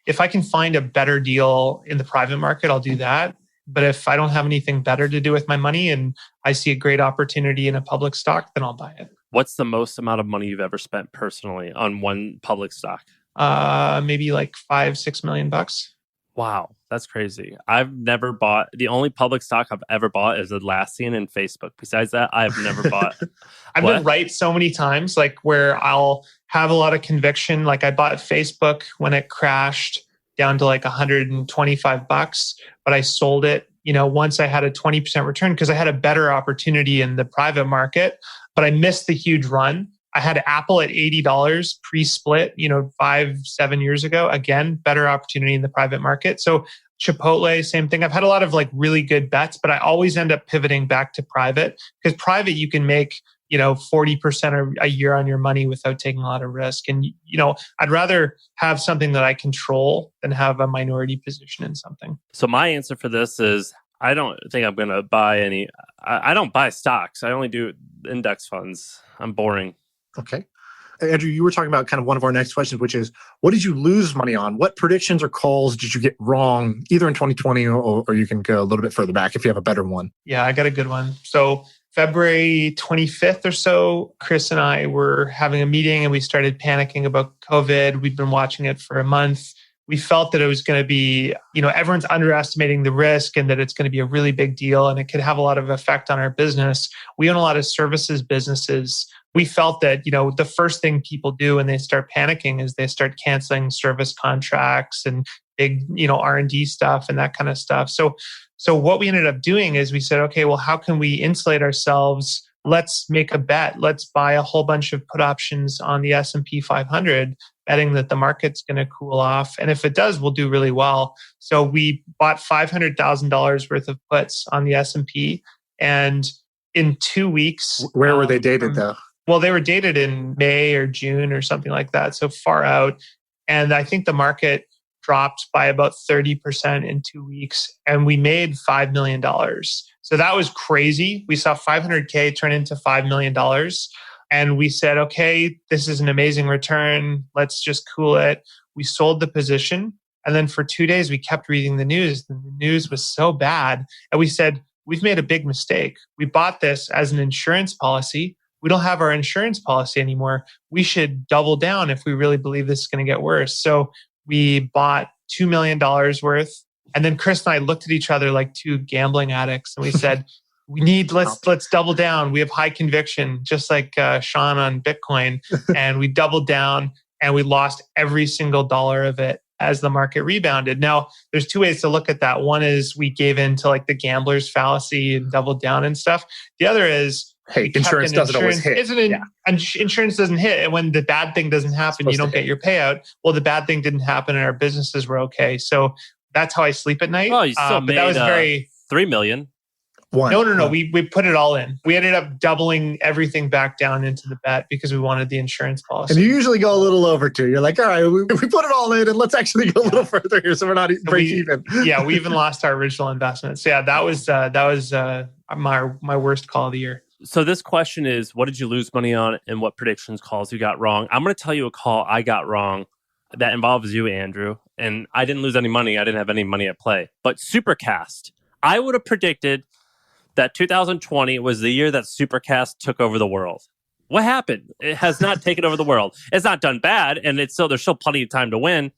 if I can find a better deal in the private market, I'll do that. But if I don't have anything better to do with my money and I see a great opportunity in a public stock, then I'll buy it. What's the most amount of money you've ever spent personally on one public stock? Maybe like $5-6 million. Wow, that's crazy. I've never bought, the only public stock I've ever bought is Atlassian and Facebook. Besides that, I've never bought. I've been right so many times, like where I'll have a lot of conviction. Like I bought Facebook when it crashed down to like $125, but I sold it, once I had a 20% return because I had a better opportunity in the private market, but I missed the huge run. I had Apple at $80 pre-split, 5-7 years ago. Again, better opportunity in the private market. So Chipotle, same thing. I've had a lot of like really good bets, but I always end up pivoting back to private because private, you can make 40% a year on your money without taking a lot of risk. And, I'd rather have something that I control than have a minority position in something. So my answer for this is I don't think I'm going to buy any. I don't buy stocks. I only do index funds. I'm boring. Okay. Andrew, you were talking about kind of one of our next questions, which is, what did you lose money on? What predictions or calls did you get wrong, either in 2020 or you can go a little bit further back if you have a better one? Yeah, I got a good one. So February 25th or so, Chris and I were having a meeting and we started panicking about COVID. We've been watching it for a month. We felt that it was going to be, everyone's underestimating the risk and that it's going to be a really big deal and it could have a lot of effect on our business. We own a lot of services businesses. We felt that, the first thing people do when they start panicking is they start canceling service contracts and big, R&D stuff and that kind of stuff. So what we ended up doing is we said, okay, well, how can we insulate ourselves? Let's make a bet. Let's buy a whole bunch of put options on the S&P 500, betting that the market's going to cool off. And if it does, we'll do really well. So we bought $500,000 worth of puts on the S&P. And in 2 weeks... Where were they dated though? Well, they were dated in May or June or something like that. So far out. And I think the market dropped by about 30% in 2 weeks. And we made $5 million. So that was crazy. We saw 500K turn into $5 million. And we said, okay, this is an amazing return. Let's just cool it. We sold the position. And then for 2 days, we kept reading the news. The news was so bad. And we said, we've made a big mistake. We bought this as an insurance policy. We don't have our insurance policy anymore. We should double down if we really believe this is going to get worse. So we bought $2 million worth. And then Chris and I looked at each other like two gambling addicts. And we said, let's double down. We have high conviction, just like Sean on Bitcoin. And we doubled down and we lost every single dollar of it as the market rebounded. Now, there's two ways to look at that. One is we gave in to like the gambler's fallacy and doubled down and stuff. The other is, hey, insurance doesn't always hit. Insurance doesn't hit. And when the bad thing doesn't happen, you don't get your payout. Well, the bad thing didn't happen and our businesses were okay. So that's how I sleep at night. Oh, you still made that was very $3 million. One. No. We put it all in. We ended up doubling everything back down into the bet because we wanted the insurance policy. And you usually go a little over too. You're like, all right, we put it all in and let's actually go a little further here so we're not break even. Yeah, we even lost our original investment. So yeah, that was my worst call of the year. So this question is, what did you lose money on and what predictions calls you got wrong? I'm going to tell you a call I got wrong that involves you, Andrew. And I didn't lose any money. I didn't have any money at play. But Supercast, I would have predicted that 2020 was the year that Supercast took over the world. What happened? It has not taken over the world. It's not done bad, and there's still plenty of time to win.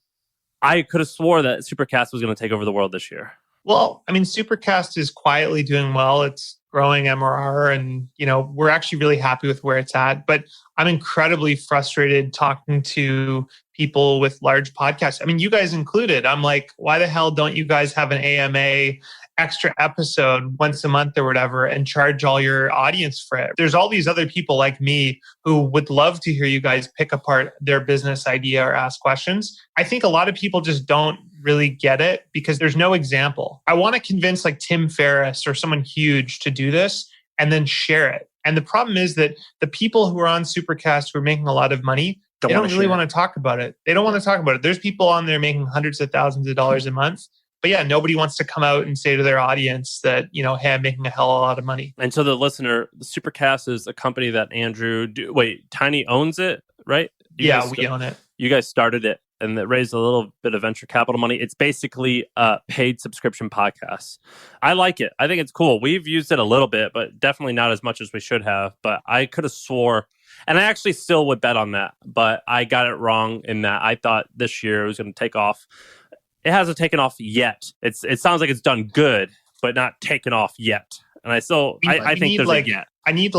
I could have swore that Supercast was going to take over the world this year. Well, I mean, Supercast is quietly doing well. It's growing MRR, and we're actually really happy with where it's at. But I'm incredibly frustrated talking to people with large podcasts. I mean, you guys included. I'm like, why the hell don't you guys have an AMA extra episode once a month or whatever and charge all your audience for it? There's all these other people like me who would love to hear you guys pick apart their business idea or ask questions. I think a lot of people just don't really get it because there's no example. I want to convince like Tim Ferriss or someone huge to do this and then share it. And the problem is that the people who are on Supercast who are making a lot of money, they don't really want to talk about it. They don't want to talk about it. There's people on there making hundreds of thousands of dollars a month. But yeah, nobody wants to come out and say to their audience that, hey, I'm making a hell of a lot of money. And so the listener, the Supercast is a company that Andrew, Tiny owns it, right? We own it. You guys started it and it raised a little bit of venture capital money. It's basically a paid subscription podcast. I like it. I think it's cool. We've used it a little bit, but definitely not as much as we should have. But I could have swore, and I actually still would bet on that, but I got it wrong in that I thought this year it was going to take off. It hasn't taken off yet. It sounds like it's done good, but not taken off yet. And I think there's a yet. I need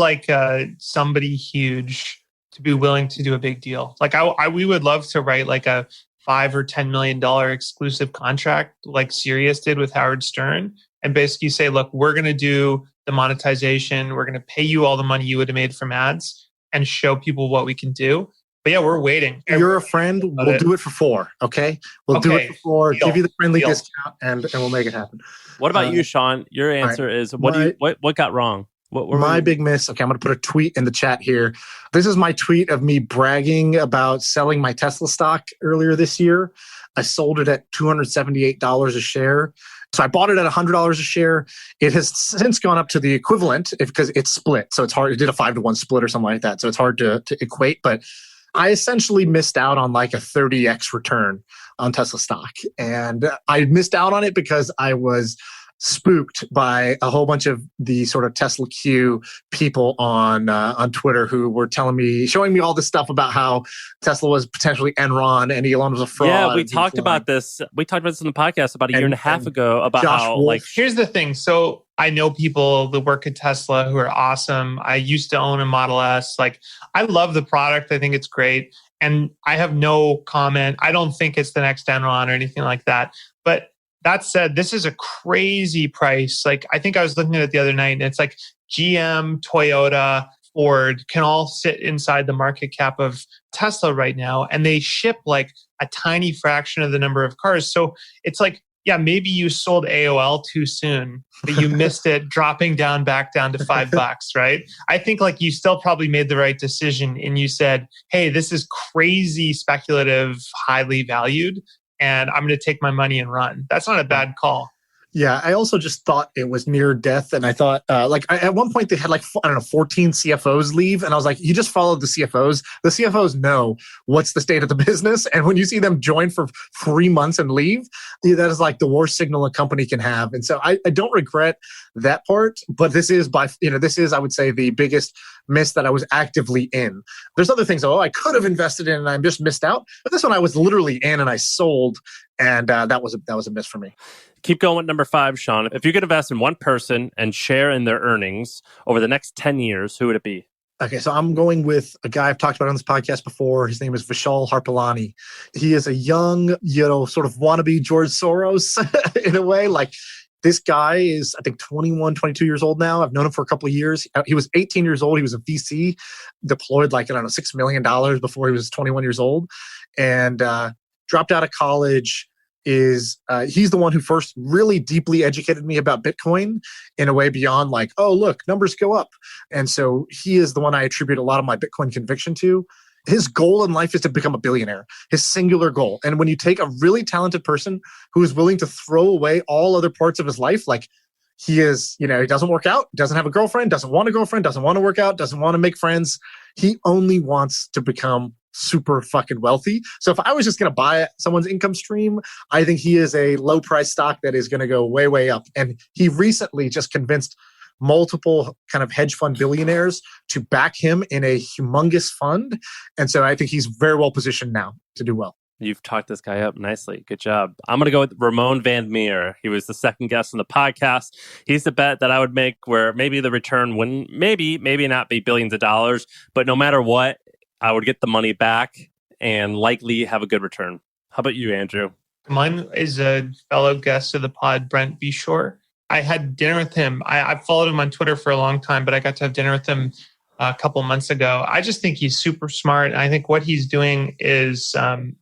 somebody huge to be willing to do a big deal. Like we would love to write like a $5 or $10 million exclusive contract like Sirius did with Howard Stern and basically say, look, we're going to do the monetization. We're going to pay you all the money you would have made from ads and show people what we can do. But yeah, we're waiting. You're a friend. We'll do it for 4. Okay. We'll do it for 4. Deal. Give you the friendly discount and we'll make it happen. What about you, Sean? Your answer is what got wrong? My big miss. Okay. I'm going to put a tweet in the chat here. This is my tweet of me bragging about selling my Tesla stock earlier this year. I sold it at $278 a share. So I bought it at $100 a share. It has since gone up to the equivalent because it's split. So it's hard. It did a 5-to-1 split or something like that. So it's hard to equate, but I essentially missed out on like a 30x return on Tesla stock. And I missed out on it because I was spooked by a whole bunch of the sort of Tesla Q people on Twitter who were showing me all this stuff about how Tesla was potentially Enron and Elon was a fraud. Yeah, we talked about this. We talked about this in the podcast about a year and a half ago about Josh how Wolf. Here's the thing. So I know people that work at Tesla who are awesome. I used to own a Model S. Like, I love the product. I think it's great. And I have no comment. I don't think it's the next Enron or anything like that. But that said, this is a crazy price. Like, I think I was looking at it the other night and it's like GM, Toyota, Ford can all sit inside the market cap of Tesla right now. And they ship like a tiny fraction of the number of cars. So it's like, yeah, maybe you sold AOL too soon, but you missed it dropping back down to $5, right? I think like you still probably made the right decision and you said, hey, this is crazy speculative, highly valued, and I'm going to take my money and run. That's not a bad call. Yeah, I also just thought it was near death. And I thought, at one point they had 14 CFOs leave. And I was like, you just followed the CFOs. The CFOs know what's the state of the business. And when you see them join for 3 months and leave, that is like the worst signal a company can have. And so I don't regret that part. But this is, I would say, the biggest miss that I was actively in. There's other things, I could have invested in and I just missed out. But this one I was literally in and I sold. And that was a miss for me. Keep going with number 5, Sean. If you could invest in one person and share in their earnings over the next 10 years, who would it be? Okay, so I'm going with a guy I've talked about on this podcast before. His name is Vishal Harpalani. He is a young, sort of wannabe George Soros in a way. Like, this guy is, I think, 21, 22 years old now. I've known him for a couple of years. He was 18 years old. He was a VC, deployed $6 million before he was 21 years old, and dropped out of college, is he's the one who first really deeply educated me about Bitcoin in a way beyond like, oh, look, numbers go up. And so he is the one I attribute a lot of my Bitcoin conviction to. His goal in life is to become a billionaire, his singular goal. And when you take a really talented person who is willing to throw away all other parts of his life, like he is, he doesn't work out, doesn't have a girlfriend, doesn't want a girlfriend, doesn't want to work out, doesn't want to make friends. He only wants to become super fucking wealthy. So if I was just going to buy someone's income stream, I think he is a low price stock that is going to go way, way up. And he recently just convinced multiple kind of hedge fund billionaires to back him in a humongous fund. And so I think he's very well positioned now to do well. You've talked this guy up nicely. Good job. I'm going to go with Ramon Van Meer. He was the second guest on the podcast. He's the bet that I would make where maybe the return wouldn't, maybe not be billions of dollars, but no matter what, I would get the money back and likely have a good return. How about you, Andrew? Mine is a fellow guest of the pod, Brent Beshore. I had dinner with him. I've followed him on Twitter for a long time, but I got to have dinner with him a couple months ago. I just think he's super smart. I think what he's doing is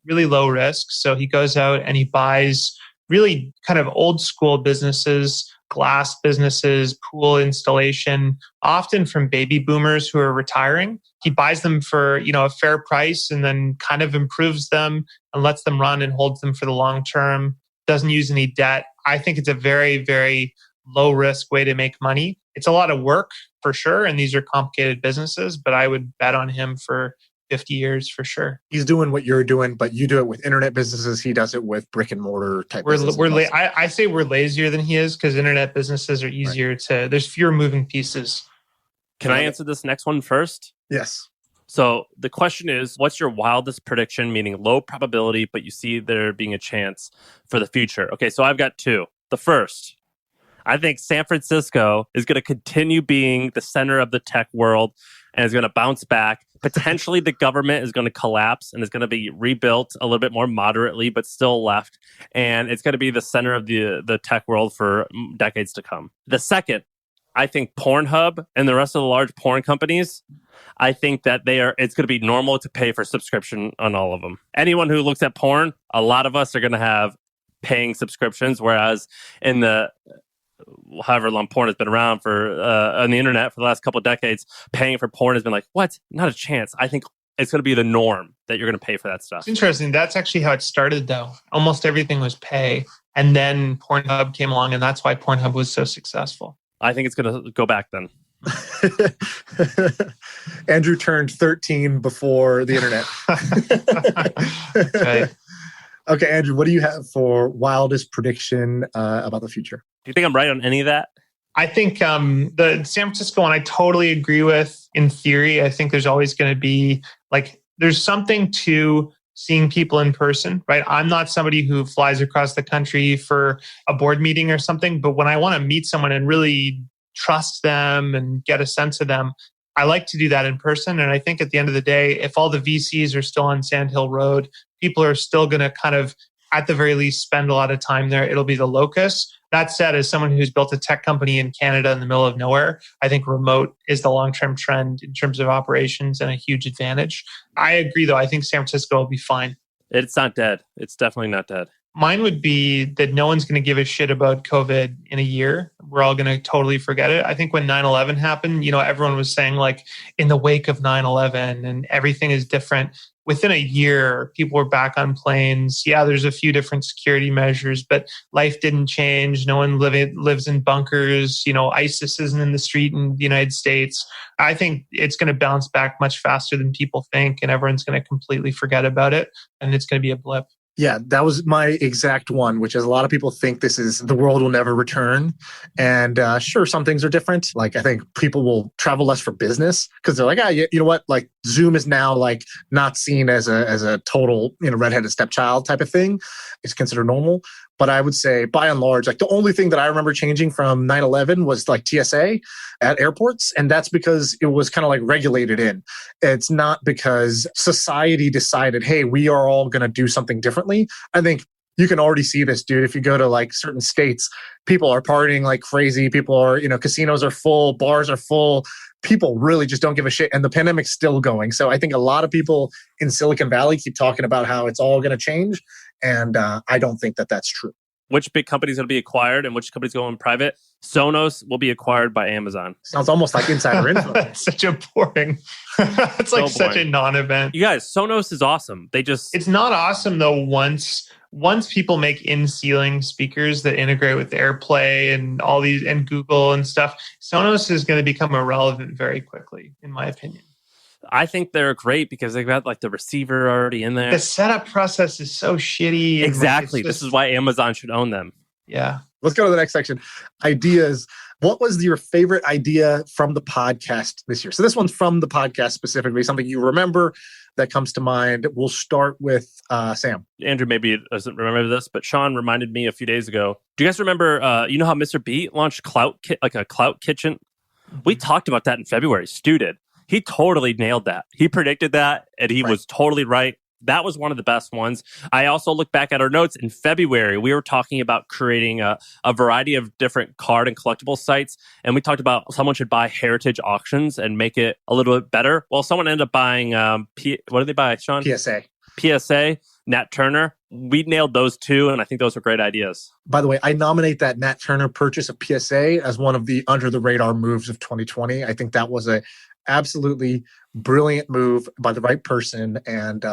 really low risk. So he goes out and he buys really kind of old school businesses, glass businesses, pool installation, often from baby boomers who are retiring. He buys them for, a fair price and then kind of improves them and lets them run and holds them for the long term. Doesn't use any debt. I think it's a very, very low risk way to make money. It's a lot of work for sure. And these are complicated businesses, but I would bet on him for 50 years for sure. He's doing what you're doing, but you do it with internet businesses. He does it with brick and mortar type businesses. I say we're lazier than he is because internet businesses are easier there's fewer moving pieces. Can I answer this next one first? Yes. So the question is, what's your wildest prediction, meaning low probability, but you see there being a chance for the future? Okay, so I've got two. The first, I think San Francisco is going to continue being the center of the tech world and is going to bounce back. Potentially the government is going to collapse and is going to be rebuilt a little bit more moderately, but still left. And it's going to be the center of the tech world for decades to come. The second, I think Pornhub and the rest of the large porn companies, I think that it's going to be normal to pay for subscription on all of them. Anyone who looks at porn, a lot of us are going to have paying subscriptions, whereas in the however long porn has been around for on the internet for the last couple of decades, paying for porn has been like, what? Not a chance. I think it's going to be the norm that you're going to pay for that stuff. It's interesting. That's actually how it started, though. Almost everything was pay. And then Pornhub came along, and that's why Pornhub was so successful. I think it's going to go back then. Andrew turned 13 before the internet. Right. Okay, Andrew, what do you have for wildest prediction about the future? Do you think I'm right on any of that? I think the San Francisco one I totally agree with in theory. I think there's always going to be there's something to seeing people in person, right? I'm not somebody who flies across the country for a board meeting or something, but when I want to meet someone and really trust them and get a sense of them, I like to do that in person. And I think at the end of the day, if all the VCs are still on Sand Hill Road, people are still going to kind of, at the very least, spend a lot of time there. It'll be the locus. That said, as someone who's built a tech company in Canada in the middle of nowhere, I think remote is the long-term trend in terms of operations and a huge advantage. I agree, though. I think San Francisco will be fine. It's not dead. It's definitely not dead. Mine would be that no one's going to give a shit about COVID in a year. We're all going to totally forget it. I think when 9/11 happened, everyone was saying in the wake of 9/11 and everything is different. Within a year, people were back on planes. Yeah, there's a few different security measures, but life didn't change. No one lives in bunkers. ISIS isn't in the street in the United States. I think it's going to bounce back much faster than people think, and everyone's going to completely forget about it, and it's going to be a blip. Yeah, that was my exact one, which is a lot of people think this is the world will never return. And sure, some things are different. I think people will travel less for business because they're like, you know what? Zoom is now not seen as a total, redheaded stepchild type of thing. It's considered normal. But I would say by and large, the only thing that I remember changing from 9/11 was TSA at airports. And that's because it was kind of regulated in. It's not because society decided, hey, we are all going to do something differently. I think you can already see this, dude. If you go to certain states, people are partying like crazy. People are, casinos are full, bars are full. People really just don't give a shit. And the pandemic's still going. So I think a lot of people in Silicon Valley keep talking about how it's all going to change. And I don't think that that's true. Which big company's going to be acquired and which company's going private? Sonos will be acquired by Amazon. Sounds almost like insider info. That's such a boring. It's like such a non-event. You guys, Sonos is awesome. It's not awesome though once people make in-ceiling speakers that integrate with AirPlay and all these and Google and stuff. Sonos is going to become irrelevant very quickly, in my opinion. I think they're great because they've got like the receiver already in there. The setup process is so shitty. Exactly. This is why Amazon should own them. Yeah. Let's go to the next section. Ideas. What was your favorite idea from the podcast this year? So this one's from the podcast specifically, something you remember that comes to mind. We'll start with Sam. Andrew maybe doesn't remember this, but Sean reminded me a few days ago. Do you guys remember, you know how Mr. B launched a Clout Kitchen? We talked about that in February. Stu did. He totally nailed that. He predicted that, and he was totally right. That was one of the best ones. I also look back at our notes in February. We were talking about creating a variety of different card and collectible sites. And we talked about someone should buy heritage auctions and make it a little bit better. Well, someone ended up buying, what did they buy, Sean? PSA, Nat Turner. We nailed those two, and I think those were great ideas. By the way, I nominate that Nat Turner purchase of PSA as one of the under-the-radar moves of 2020. I think that was a absolutely brilliant move by the right person and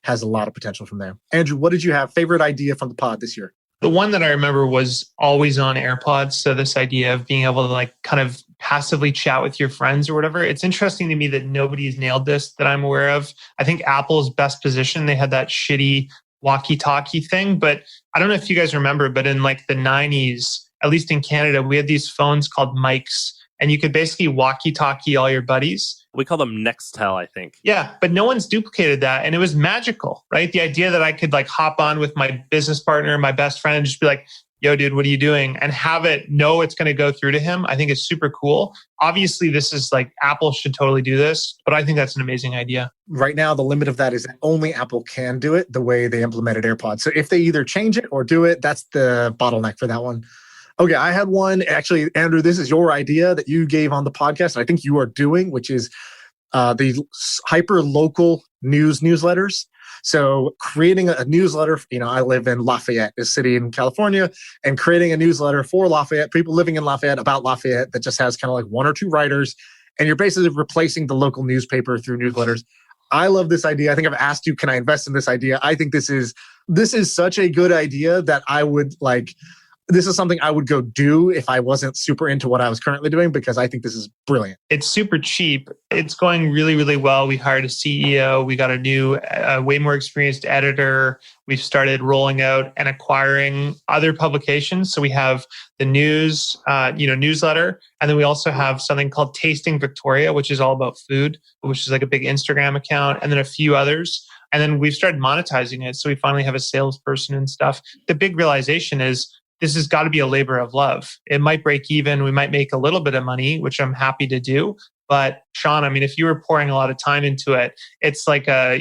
has a lot of potential from there. Andrew, what did you have? Favorite idea from the pod this year? The one that I remember was always on AirPods. So this idea of being able to like kind of passively chat with your friends or whatever. It's interesting to me that nobody's nailed this that I'm aware of. I think Apple's best position, they had that shitty walkie-talkie thing. But I don't know if you guys remember, but in like the 90s, at least in Canada, we had these phones called mics. And you could basically walkie-talkie all your buddies. We call them Nextel, I think. Yeah, but no one's duplicated that. And it was magical, right? The idea that I could like hop on with my business partner, my best friend, and just be like, yo, dude, what are you doing? And have it know it's going to go through to him. I think is super cool. Obviously, this is like Apple should totally do this, but I think that's an amazing idea. Right now, the limit of that is that only Apple can do it the way they implemented AirPods. So if they either change it or do it, that's the bottleneck for that one. Okay, I had one. Actually, Andrew, this is your idea that you gave on the podcast. And I think you are doing, which is the hyper-local newsletters. So creating a newsletter, I live in Lafayette, a city in California, and creating a newsletter for Lafayette, people living in Lafayette about Lafayette that just has kind of like one or two writers. And you're basically replacing the local newspaper through newsletters. I love this idea. I think I've asked you, can I invest in this idea? I think this is such a good idea that I would like... This is something I would go do if I wasn't super into what I was currently doing because I think this is brilliant. It's super cheap. It's going really, really well. We hired a CEO. We got a new, way more experienced editor. We've started rolling out and acquiring other publications. So we have the news, newsletter. And then we also have something called Tasting Victoria, which is all about food, which is like a big Instagram account, and then a few others. And then we've started monetizing it. So we finally have a salesperson and stuff. The big realization is, this has got to be a labor of love. It might break even. We might make a little bit of money, which I'm happy to do. But Sean, I mean, if you were pouring a lot of time into it, it's like a,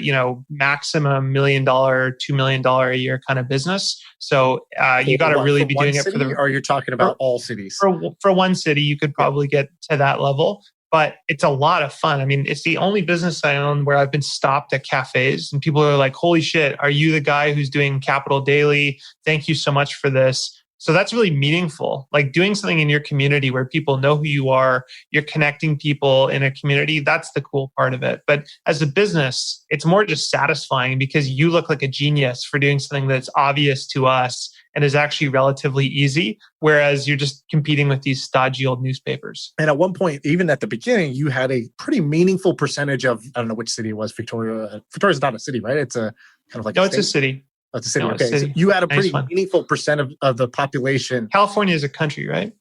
maximum $1 million, $2 million a year kind of business. So you got to really be doing it for the... Or you're talking about all cities? For one city, you could probably get to that level. But it's a lot of fun. I mean, it's the only business I own where I've been stopped at cafes and people are like, holy shit, are you the guy who's doing Capital Daily? Thank you so much for this. So that's really meaningful. Like doing something in your community where people know who you are, you're connecting people in a community. That's the cool part of it. But as a business, it's more just satisfying because you look like a genius for doing something that's obvious to us and is actually relatively easy, whereas you're just competing with these stodgy old newspapers. And at one point, even at the beginning, you had a pretty meaningful percentage of, I don't know which city it was, Victoria. Victoria's not a city, right? It's a kind of like it's a city. That's a city. No, okay. city. So you had a pretty meaningful percent of the population. California is a country, right?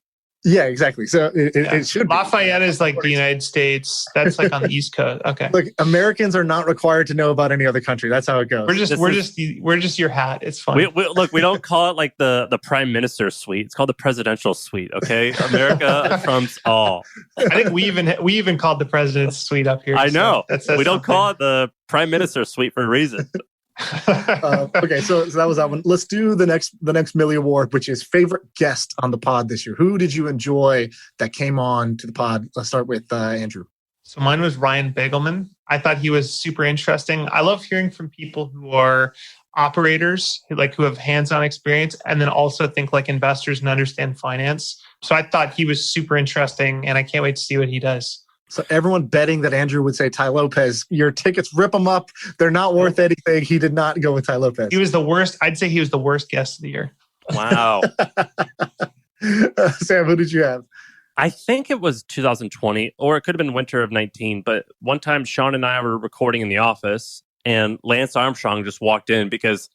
Yeah, exactly. So it should Lafayette is like the United States. That's like on the East Coast. Okay. Look, Americans are not required to know about any other country. That's how it goes. We're just your hat. It's fun. We don't call it like the Prime Minister's suite. It's called the Presidential Suite. Okay, America trumps all. I think we even called the President's Suite up here. I know. So we don't call it the Prime Minister's Suite for a reason. Okay, so that was that one. Let's do the next Millie Award, which is favorite guest on the pod this year. Who did you enjoy that came on to the pod? Let's start with Andrew. So mine was Ryan Begelman. I thought he was super interesting. I love hearing from people who are operators who have hands-on experience, and then also think like investors and understand finance. So I thought he was super interesting, and I can't wait to see what he does. So everyone betting that Andrew would say Tai Lopez, your tickets, rip them up. They're not worth anything. He did not go with Tai Lopez. He was the worst. I'd say he was the worst guest of the year. Wow. Sam, who did you have? I think it was 2020, or it could have been winter of 19. But one time, Sean and I were recording in the office, and Lance Armstrong just walked in because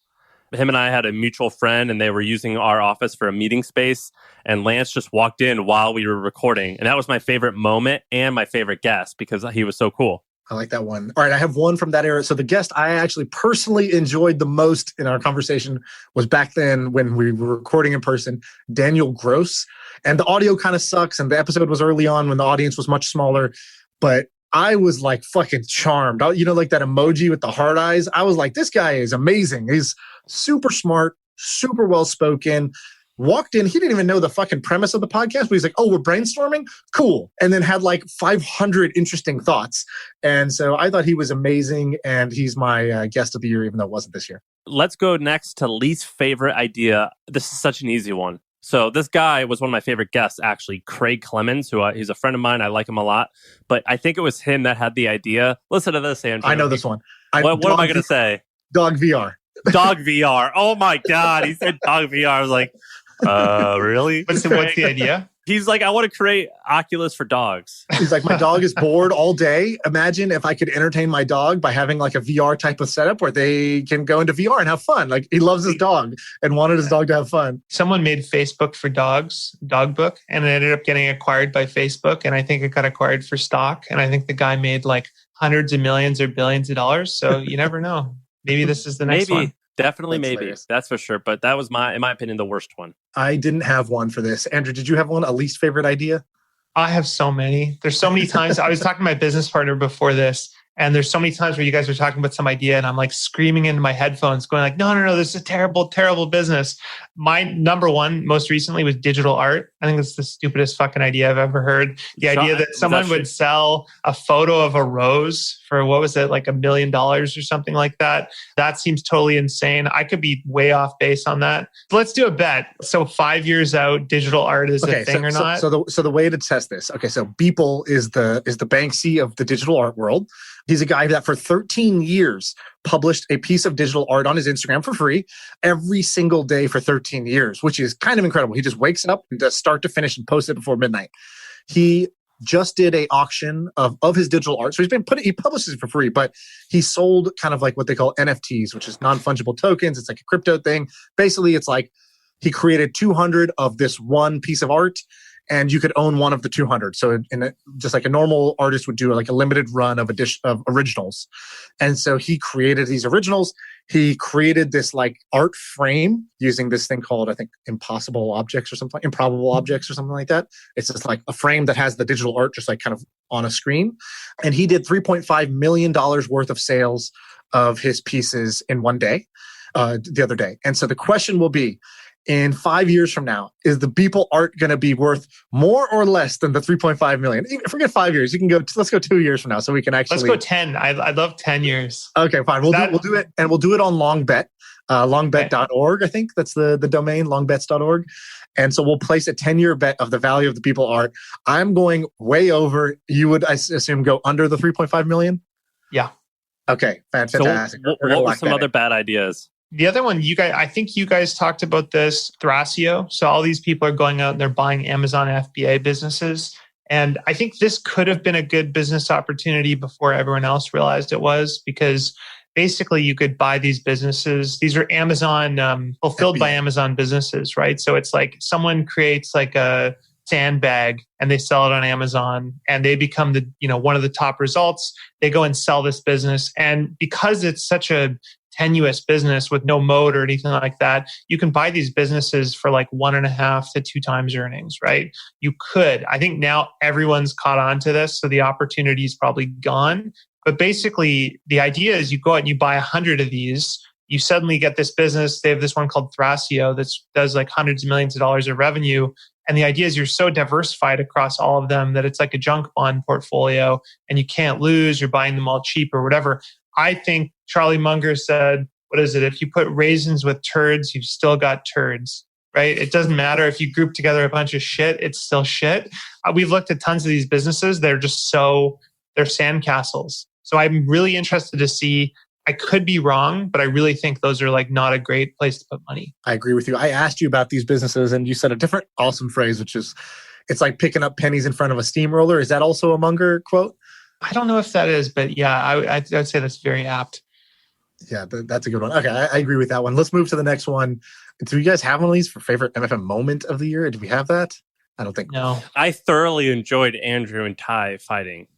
him and I had a mutual friend, and they were using our office for a meeting space. And Lance just walked in while we were recording. And that was my favorite moment and my favorite guest because he was so cool. I like that one. All right, I have one from that era. So the guest I actually personally enjoyed the most in our conversation was back then when we were recording in person, Daniel Gross. And the audio kind of sucks. And the episode was early on when the audience was much smaller. But I was like fucking charmed. You know, like that emoji with the hard eyes. I was like, this guy is amazing. He's super smart, super well-spoken. Walked in, he didn't even know the fucking premise of the podcast, but he's like, oh, we're brainstorming? Cool. And then had like 500 interesting thoughts. And so I thought he was amazing, and he's my guest of the year, even though it wasn't this year. Let's go next to least favorite idea. This is such an easy one. So this guy was one of my favorite guests, actually, Craig Clemens, who he's a friend of mine. I like him a lot. But I think it was him that had the idea. Listen to this, Andrew. I know this one. What am I going to say? Dog VR. Dog VR. Oh my God. He said dog VR. I was like, really? What's the idea? He's like, I want to create Oculus for dogs. He's like, my dog is bored all day. Imagine if I could entertain my dog by having like a VR type of setup where they can go into VR and have fun. Like, he loves his dog and wanted his dog to have fun. Someone made Facebook for dogs, dog book, and it ended up getting acquired by Facebook. And I think it got acquired for stock. And I think the guy made like hundreds of millions or billions of dollars. So you never know. Maybe this is the next one. Definitely, That's maybe. hilarious. That's for sure. But that was in my opinion, the worst one. I didn't have one for this. Andrew, did you have one? A least favorite idea? I have so many. There's so many times. I was talking to my business partner before this, and there's so many times where you guys were talking about some idea, and I'm like screaming into my headphones, going like, no, this is a terrible, terrible business. My number one, most recently, was digital art. I think it's the stupidest fucking idea I've ever heard. The idea that someone would sell a photo of a rose for, what was it, like $1 million or something like that. That seems totally insane. I could be way off base on that. Let's do a bet. So 5 years out, digital art is a thing or not? So the way to test this. Okay, so Beeple is the Banksy of the digital art world. He's a guy that for 13 years published a piece of digital art on his Instagram for free every single day for 13 years, which is kind of incredible. He just wakes up and does start to finish and posts it before midnight. He just did a auction of his digital art. So he publishes it for free, but he sold kind of like what they call NFTs, which is non-fungible tokens. It's like a crypto thing. Basically, it's like he created 200 of this one piece of art, and you could own one of the 200. So just like a normal artist would do, like a limited run of originals. And so he created these originals. He created this like art frame using this thing called, I think, improbable objects or something like that. It's just like a frame that has the digital art just like kind of on a screen. And he did $3.5 million worth of sales of his pieces in one day, the other day. And so the question will be, in 5 years from now, is the Beeple art going to be worth more or less than the 3.5 million? Forget 5 years. You can go. Let's go 2 years from now, so we can actually. Let's go 10. I love 10 years. Okay, fine. We'll do it, and we'll do it on LongBet, longbet.org. I think that's the domain, longbets.org. And so we'll place a 10-year bet of the value of the Beeple art. I'm going way over. You would, I assume, go under the 3.5 million. Yeah. Okay, fantastic. So what were some other bad ideas? The other one, I think you guys talked about this, Thrasio. So all these people are going out and they're buying Amazon FBA businesses. And I think this could have been a good business opportunity before everyone else realized it was, because basically you could buy these businesses. These are Amazon, fulfilled FBA by Amazon businesses, right? So it's like someone creates like a sandbag and they sell it on Amazon and they become one of the top results. They go and sell this business. And because it's such a tenuous business with no moat or anything like that, you can buy these businesses for like 1.5 to 2 times earnings, right? You could. I think now everyone's caught on to this, so the opportunity is probably gone. But basically, the idea is you go out and you buy 100 of these. You suddenly get this business. They have this one called Thrasio that does like hundreds of millions of dollars of revenue. And the idea is you're so diversified across all of them that it's like a junk bond portfolio and you can't lose. You're buying them all cheap or whatever. I think Charlie Munger said what is it? If you put raisins with turds, you've still got turds, right? It doesn't matter if you group together a bunch of shit, it's still shit. We've looked at tons of these businesses. They're sandcastles. So I'm really interested to see. I could be wrong, but I really think those are like not a great place to put money. I agree with you. I asked you about these businesses and you said a different awesome phrase, which is, it's like picking up pennies in front of a steamroller. Is that also a Munger quote? I don't know if that is, but yeah, I'd say that's very apt. Yeah, that's a good one. Okay, I agree with that one. Let's move to the next one. Do you guys have one of these for favorite MFM moment of the year? Do we have that? I don't think. No. I thoroughly enjoyed Andrew and Ty fighting.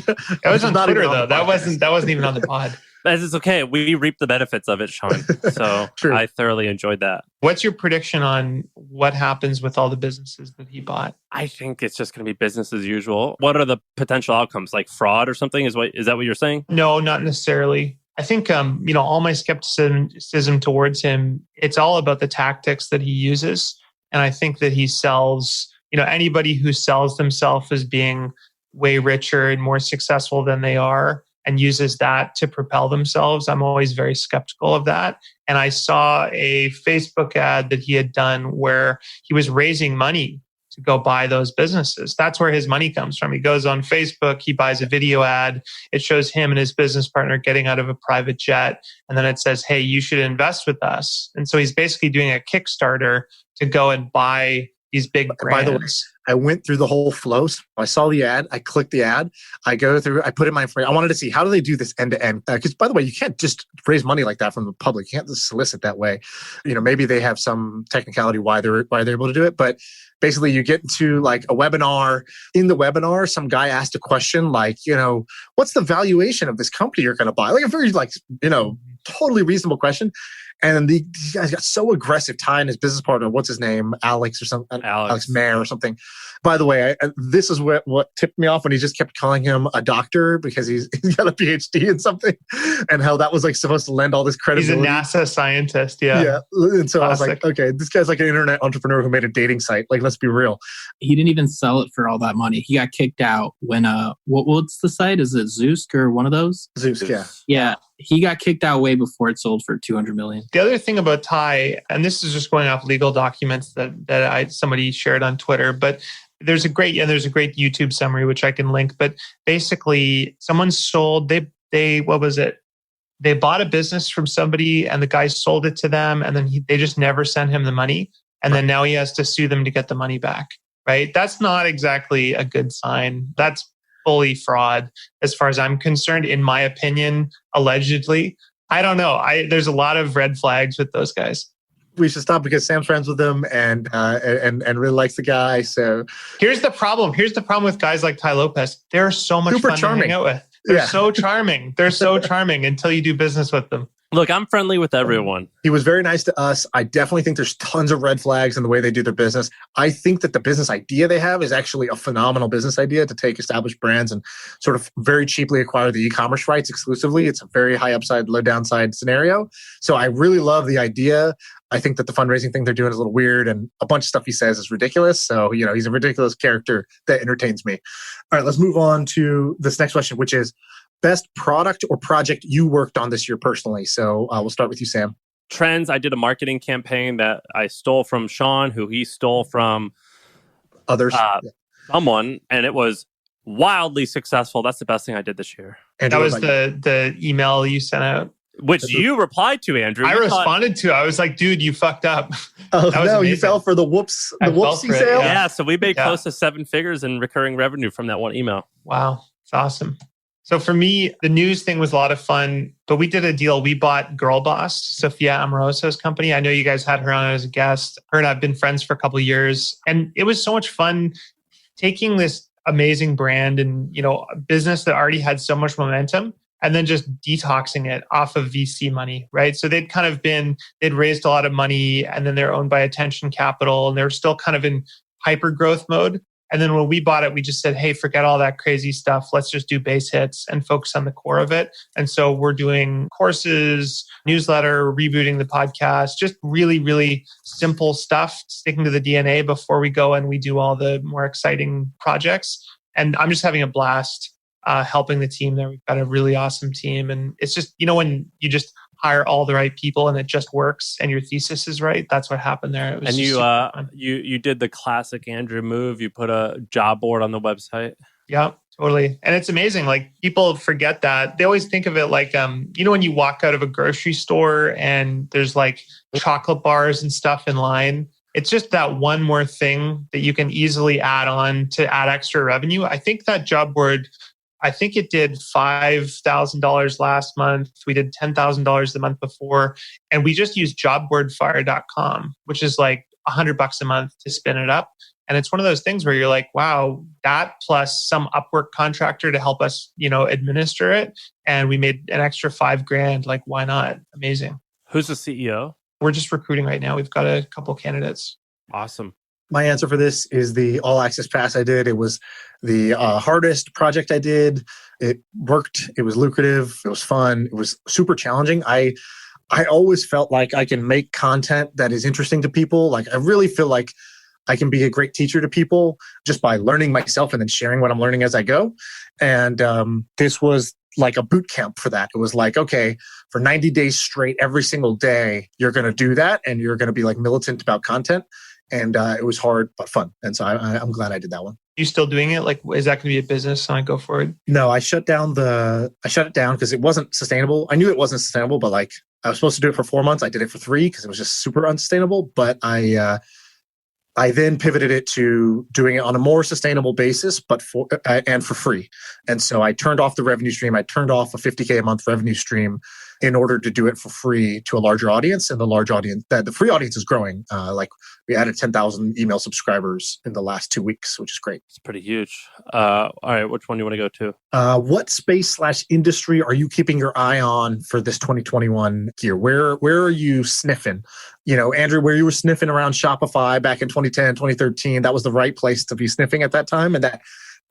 That was on Twitter, though. That wasn't even on the pod. It's okay. We reap the benefits of it, Sean. So I thoroughly enjoyed that. What's your prediction on what happens with all the businesses that he bought? I think it's just going to be business as usual. What are the potential outcomes? Like fraud or something? Is that what you're saying? No, not necessarily. I think, all my skepticism towards him, it's all about the tactics that he uses. And I think that he sells, anybody who sells themselves as being way richer and more successful than they are and uses that to propel themselves. I'm always very skeptical of that. And I saw a Facebook ad that he had done where he was raising money to go buy those businesses. That's where his money comes from. He goes on Facebook, he buys a video ad. It shows him and his business partner getting out of a private jet. And then it says, hey, you should invest with us. And so he's basically doing a Kickstarter to go and buy these big brands. By the way, I went through the whole flow. So I saw the ad. I clicked the ad. I go through. I put in my frame. I wanted to see how do they do this end to end. Because by the way, you can't just raise money like that from the public. You can't just solicit that way. Maybe they have some technicality why they're able to do it. But basically, you get into like a webinar. In the webinar, some guy asked a question like, what's the valuation of this company you're going to buy? Like a very totally reasonable question. And then these guys got so aggressive. Ty and his business partner, what's his name? Alex or something. Alex Mayer or something. By the way, this is what tipped me off when he just kept calling him a doctor because he's got a PhD in something, and how that was like supposed to lend all this credibility. He's a NASA scientist. Yeah. Yeah. And so Classic. I was like, okay, this guy's like an internet entrepreneur who made a dating site. Like, let's be real. He didn't even sell it for all that money. He got kicked out when what's the site? Is it Zeus or one of those? Zeus, yeah. Yeah. He got kicked out way before it sold for $200 million. The other thing about Ty, and this is just going off legal documents that somebody shared on Twitter, but there's a great YouTube summary which I can link. But basically, someone sold what was it? They bought a business from somebody, and the guy sold it to them, and then they just never sent him the money, and then now he has to sue them to get the money back. Right? That's not exactly a good sign. That's fully fraud, as far as I'm concerned, in my opinion, allegedly. I don't know. There's a lot of red flags with those guys. We should stop because Sam's friends with them and really likes the guy. So here's the problem. Here's the problem with guys like Ty Lopez. They're so much fun to hang out with. They're so charming. They're so charming until you do business with them. Look, I'm friendly with everyone. He was very nice to us. I definitely think there's tons of red flags in the way they do their business. I think that the business idea they have is actually a phenomenal business idea to take established brands and sort of very cheaply acquire the e-commerce rights exclusively. It's a very high upside, low downside scenario. So I really love the idea. I think that the fundraising thing they're doing is a little weird, and a bunch of stuff he says is ridiculous. So, he's a ridiculous character that entertains me. All right, let's move on to this next question, which is best product or project you worked on this year personally. So we'll start with you, Sam. Trends. I did a marketing campaign that I stole from Sean, who he stole from others, someone, and it was wildly successful. That's the best thing I did this year. And that was the email you sent out, which you replied to, Andrew. I responded to. I was like, dude, you fucked up. Oh no, amazing. You fell for the whoopsie sale. Yeah, so we made close to 7 figures in recurring revenue from that one email. Wow, it's awesome. So for me, the news thing was a lot of fun, but we did a deal. We bought Girl Boss, Sophia Amoroso's company. I know you guys had her on as a guest. Her and I have been friends for a couple of years. And it was so much fun taking this amazing brand and, a business that already had so much momentum and then just detoxing it off of VC money, right? So they'd raised a lot of money and then they're owned by Attention Capital and they're still kind of in hyper growth mode. And then when we bought it, we just said, hey, forget all that crazy stuff. Let's just do base hits and focus on the core of it. And so we're doing courses, newsletter, rebooting the podcast, just really, really simple stuff, sticking to the DNA before we go and we do all the more exciting projects. And I'm just having a blast helping the team there. We've got a really awesome team. And it's just, when you just hire all the right people and it just works and your thesis is right. That's what happened there. It was And just super fun. you did the classic Andrew move. You put a job board on the website. Yeah, totally. And it's amazing. Like people forget that. They always think of it like, when you walk out of a grocery store and there's like chocolate bars and stuff in line, it's just that one more thing that you can easily add on to add extra revenue. I think that job board, I think it did $5,000 last month. We did $10,000 the month before. And we just used jobboardfire.com, which is like $100 a month to spin it up. And it's one of those things where you're like, wow, that plus some Upwork contractor to help us, administer it. And we made an extra $5,000. Like, why not? Amazing. Who's the CEO? We're just recruiting right now. We've got a couple candidates. Awesome. My answer for this is the all access pass I did. It was the hardest project I did. It worked. It was lucrative. It was fun. It was super challenging. I always felt like I can make content that is interesting to people. Like I really feel like I can be a great teacher to people just by learning myself and then sharing what I'm learning as I go. And this was like a boot camp for that. It was like, okay, for 90 days straight, every single day, you're going to do that and you're going to be like militant about content. And it was hard, but fun. And so I'm glad I did that one. You still doing it? Like, is that going to be a business on go forward? No, I shut it down because it wasn't sustainable. I knew it wasn't sustainable, but like I was supposed to do it for 4 months. I did it for 3 because it was just super unsustainable. But I then pivoted it to doing it on a more sustainable basis, but for free. And so I turned off the revenue stream. I turned off a $50K a month revenue stream in order to do it for free to a larger audience. And the large audience, the free audience is growing. Like we added 10,000 email subscribers in the last 2 weeks, which is great. It's pretty huge. All right, which one do you want to go to? What space/industry are you keeping your eye on for this 2021 year? Where are you sniffing? Andrew, where you were sniffing around Shopify back in 2010, 2013, that was the right place to be sniffing at that time. And that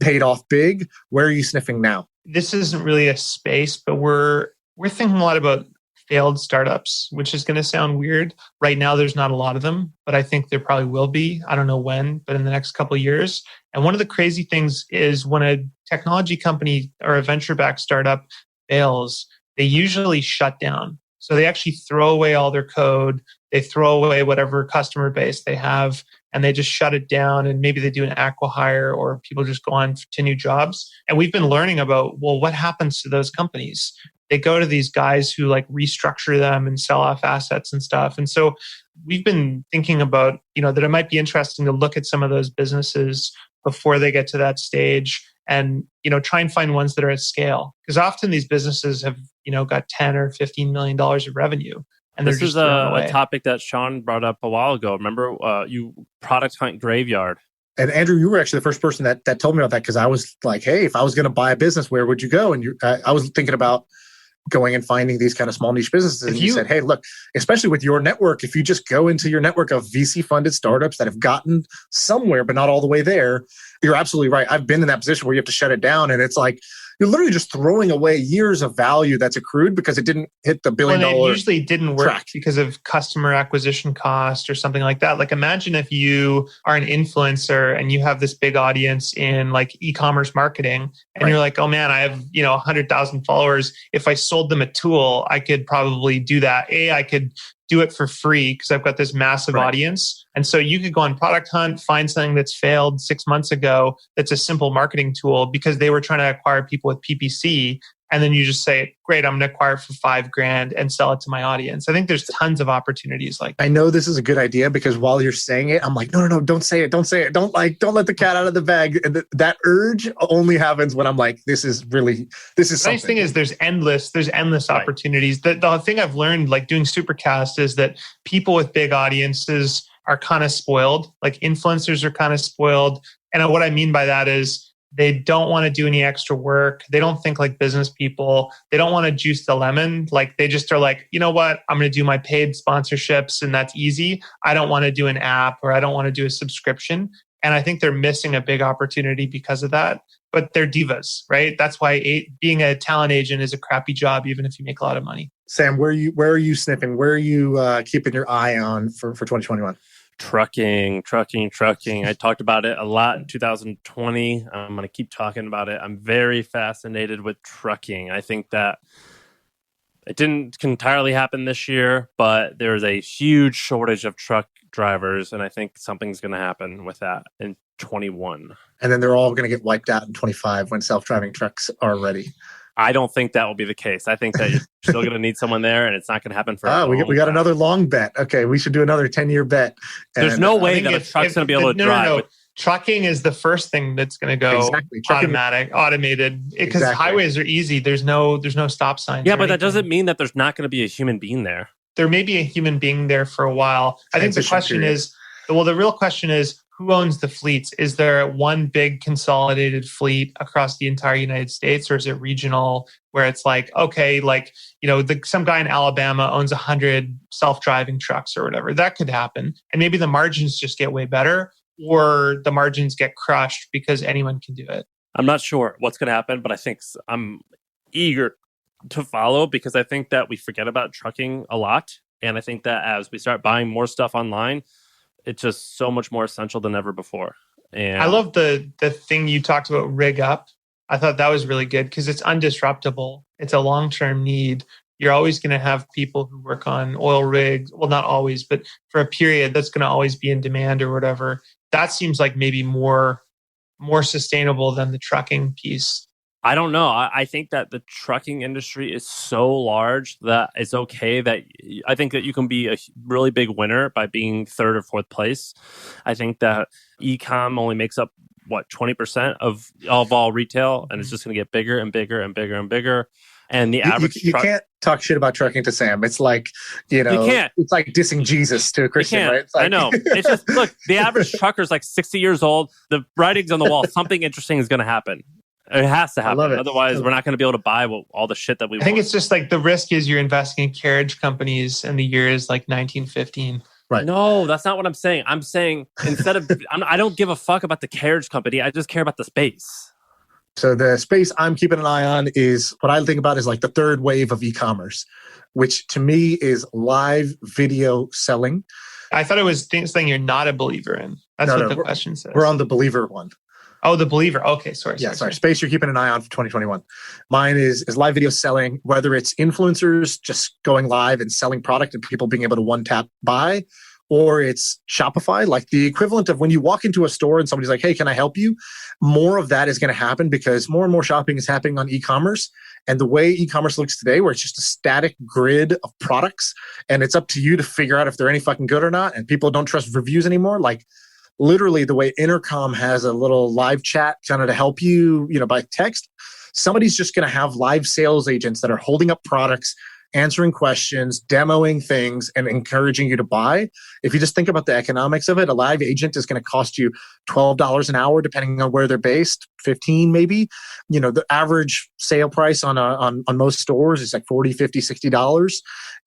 paid off big. Where are you sniffing now? This isn't really a space, but we're thinking a lot about failed startups, which is going to sound weird. Right now, there's not a lot of them, but I think there probably will be. I don't know when, but in the next couple of years. And one of the crazy things is when a technology company or a venture-backed startup fails, they usually shut down. So they actually throw away all their code. They throw away whatever customer base they have, and they just shut it down. And maybe they do an acqui-hire or people just go on to new jobs. And we've been learning about, well, what happens to those companies? They go to these guys who like restructure them and sell off assets and stuff. And so we've been thinking about, that it might be interesting to look at some of those businesses before they get to that stage and, try and find ones that are at scale. Because often these businesses have, got 10 or $15 million of revenue. And this is a topic that Sean brought up a while ago. Remember, you product hunt Graveyard. And Andrew, you were actually the first person that told me about that because I was like, hey, if I was going to buy a business, where would you go? And I was thinking about going and finding these kind of small niche businesses. And you said, hey, look, especially with your network, if you just go into your network of VC-funded startups that have gotten somewhere, but not all the way there, you're absolutely right. I've been in that position where you have to shut it down. And it's like, you're literally just throwing away years of value that's accrued because it didn't hit the $1 billion. Well, it usually didn't work track because of customer acquisition cost or something like that. Like imagine if you are an influencer and you have this big audience in like e-commerce marketing and you're like, oh man, I have, 100,000 followers. If I sold them a tool, I could probably do that. I could do it for free because I've got this massive audience. And so you could go on Product Hunt, find something that's failed 6 months ago that's a simple marketing tool because they were trying to acquire people with PPC. And then you just say, great, I'm going to acquire it for $5,000 and sell it to my audience. I think there's tons of opportunities like that. I know this is a good idea because while you're saying it, I'm like, no, don't say it. Don't say it. Don't let the cat out of the bag. And that urge only happens when I'm like, this is something. The nice thing is there's endless opportunities. The thing I've learned like doing Supercast is that people with big audiences are kind of spoiled. Like influencers are kind of spoiled. And what I mean by that is they don't want to do any extra work. They don't think like business people. They don't want to juice the lemon. Like they just are like, you know what? I'm going to do my paid sponsorships and that's easy. I don't want to do an app or I don't want to do a subscription. And I think they're missing a big opportunity because of that. But they're divas, right? That's why being a talent agent is a crappy job, even if you make a lot of money. Sam, where are you sniffing? Where are you keeping your eye on for 2021? Trucking. I talked about it a lot in 2020. I'm going to keep talking about it. I'm very fascinated with trucking. I think that It didn't entirely happen this year, but there's a huge shortage of truck drivers, and I think something's going to happen with that in 21. And then they're all going to get wiped out in 25 when self-driving trucks are ready. I don't think that will be the case. I think that you're still going to need someone there, and it's not going to happen for we got another long bet. Okay, we should do another 10-year bet. There's no way that a truck's going to be able to drive. No. Trucking is the first thing that's going to go automated, because highways are easy. There's no stop signs. Yeah, but that doesn't mean that there's not going to be a human being there. There may be a human being there for a while. I think the real question is, who owns the fleets? Is there one big consolidated fleet across the entire United States, or is it regional where it's like, okay, like, some guy in Alabama owns 100 self-driving trucks or whatever? That could happen. And maybe the margins just get way better, or the margins get crushed because anyone can do it. I'm not sure what's going to happen, but I think I'm eager to follow, because I think that we forget about trucking a lot. And I think that as we start buying more stuff online, it's just so much more essential than ever before. And I love the thing you talked about, rig up. I thought that was really good because it's undisruptible. It's a long-term need. You're always going to have people who work on oil rigs. Well, not always, but for a period, that's going to always be in demand or whatever. That seems like maybe more sustainable than the trucking piece. I don't know. I think that the trucking industry is so large that it's okay that I think that you can be a really big winner by being third or fourth place. I think that e-com only makes up 20% of all retail, and it's just going to get bigger and bigger and bigger and bigger. And the average you can't talk shit about trucking to Sam. It's like, you can't. It's like dissing Jesus to a Christian, right? It's like, I know. It's just, look, the average trucker is like 60 years old. The writing's on the wall. Something interesting is going to happen. It has to happen. Otherwise, we're not going to be able to buy all the shit that we want. I think it's just like the risk is you're investing in carriage companies and the year is like 1915. Right. No, that's not what I'm saying. I'm saying instead of, I don't give a fuck about the carriage company. I just care about the space. So the space I'm keeping an eye on is what I think about is like the third wave of e-commerce, which to me is live video selling. I thought it was something you're not a believer in. That's what the question says. We're on the believer one. Oh, the believer. Okay, sorry. Space you're keeping an eye on for 2021. Mine is live video selling, whether it's influencers just going live and selling product and people being able to one-tap buy, or it's Shopify, like the equivalent of when you walk into a store and somebody's like, hey, can I help you? More of that is going to happen because more and more shopping is happening on e-commerce. And the way e-commerce looks today, where it's just a static grid of products, and it's up to you to figure out if they're any fucking good or not, and people don't trust reviews anymore, like literally the way Intercom has a little live chat kind of to help you, by text, somebody's just going to have live sales agents that are holding up products, answering questions, demoing things, and encouraging you to buy. If you just think about the economics of it, a live agent is going to cost you $12 an hour, depending on where they're based, $15 maybe. The average sale price on most stores is like $40, $50, $60.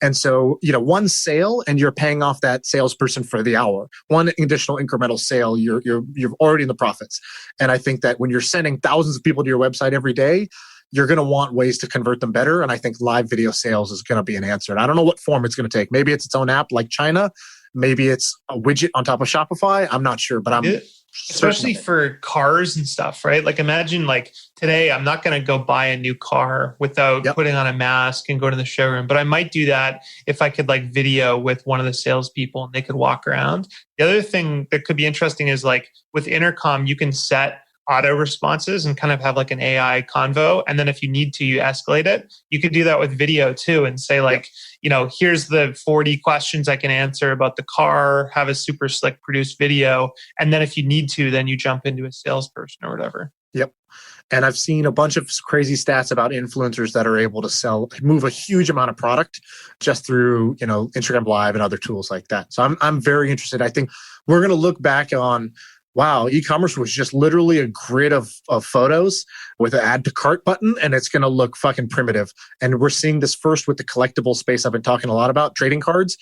And so, one sale and you're paying off that salesperson for the hour. One additional incremental sale, you're already in the profits. And I think that when you're sending thousands of people to your website every day, you're going to want ways to convert them better. And I think live video sales is going to be an answer. And I don't know what form it's going to take. Maybe it's its own app like China. Maybe it's a widget on top of Shopify. I'm not sure, but especially for cars and stuff, right? Like imagine like today, I'm not going to go buy a new car without putting on a mask and go to the showroom, but I might do that if I could like video with one of the salespeople and they could walk around. The other thing that could be interesting is like with Intercom, you can set auto responses and kind of have like an AI convo. And then if you need to, you escalate it. You could do that with video too and say like, here's the 40 questions I can answer about the car, have a super slick produced video. And then if you need to, then you jump into a salesperson or whatever. Yep. And I've seen a bunch of crazy stats about influencers that are able to move a huge amount of product just through, Instagram Live and other tools like that. So I'm very interested. I think we're going to look back on, wow, e-commerce was just literally a grid of photos with an add to cart button, and it's going to look fucking primitive. And we're seeing this first with the collectible space I've been talking a lot about, trading cards.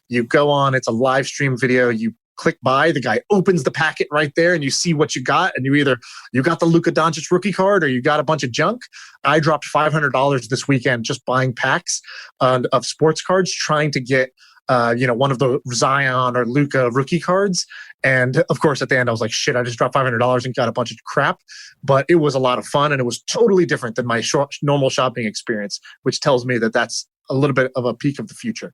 You go on, it's a live stream video, you click buy, the guy opens the packet right there and you see what you got, and you got the Luka Doncic rookie card or you got a bunch of junk. I dropped $500 this weekend just buying packs of sports cards, trying to get one of the Zion or Luka rookie cards. And of course, at the end, I was like, shit, I just dropped $500 and got a bunch of crap. But it was a lot of fun and it was totally different than my normal shopping experience, which tells me that that's a little bit of a peek of the future.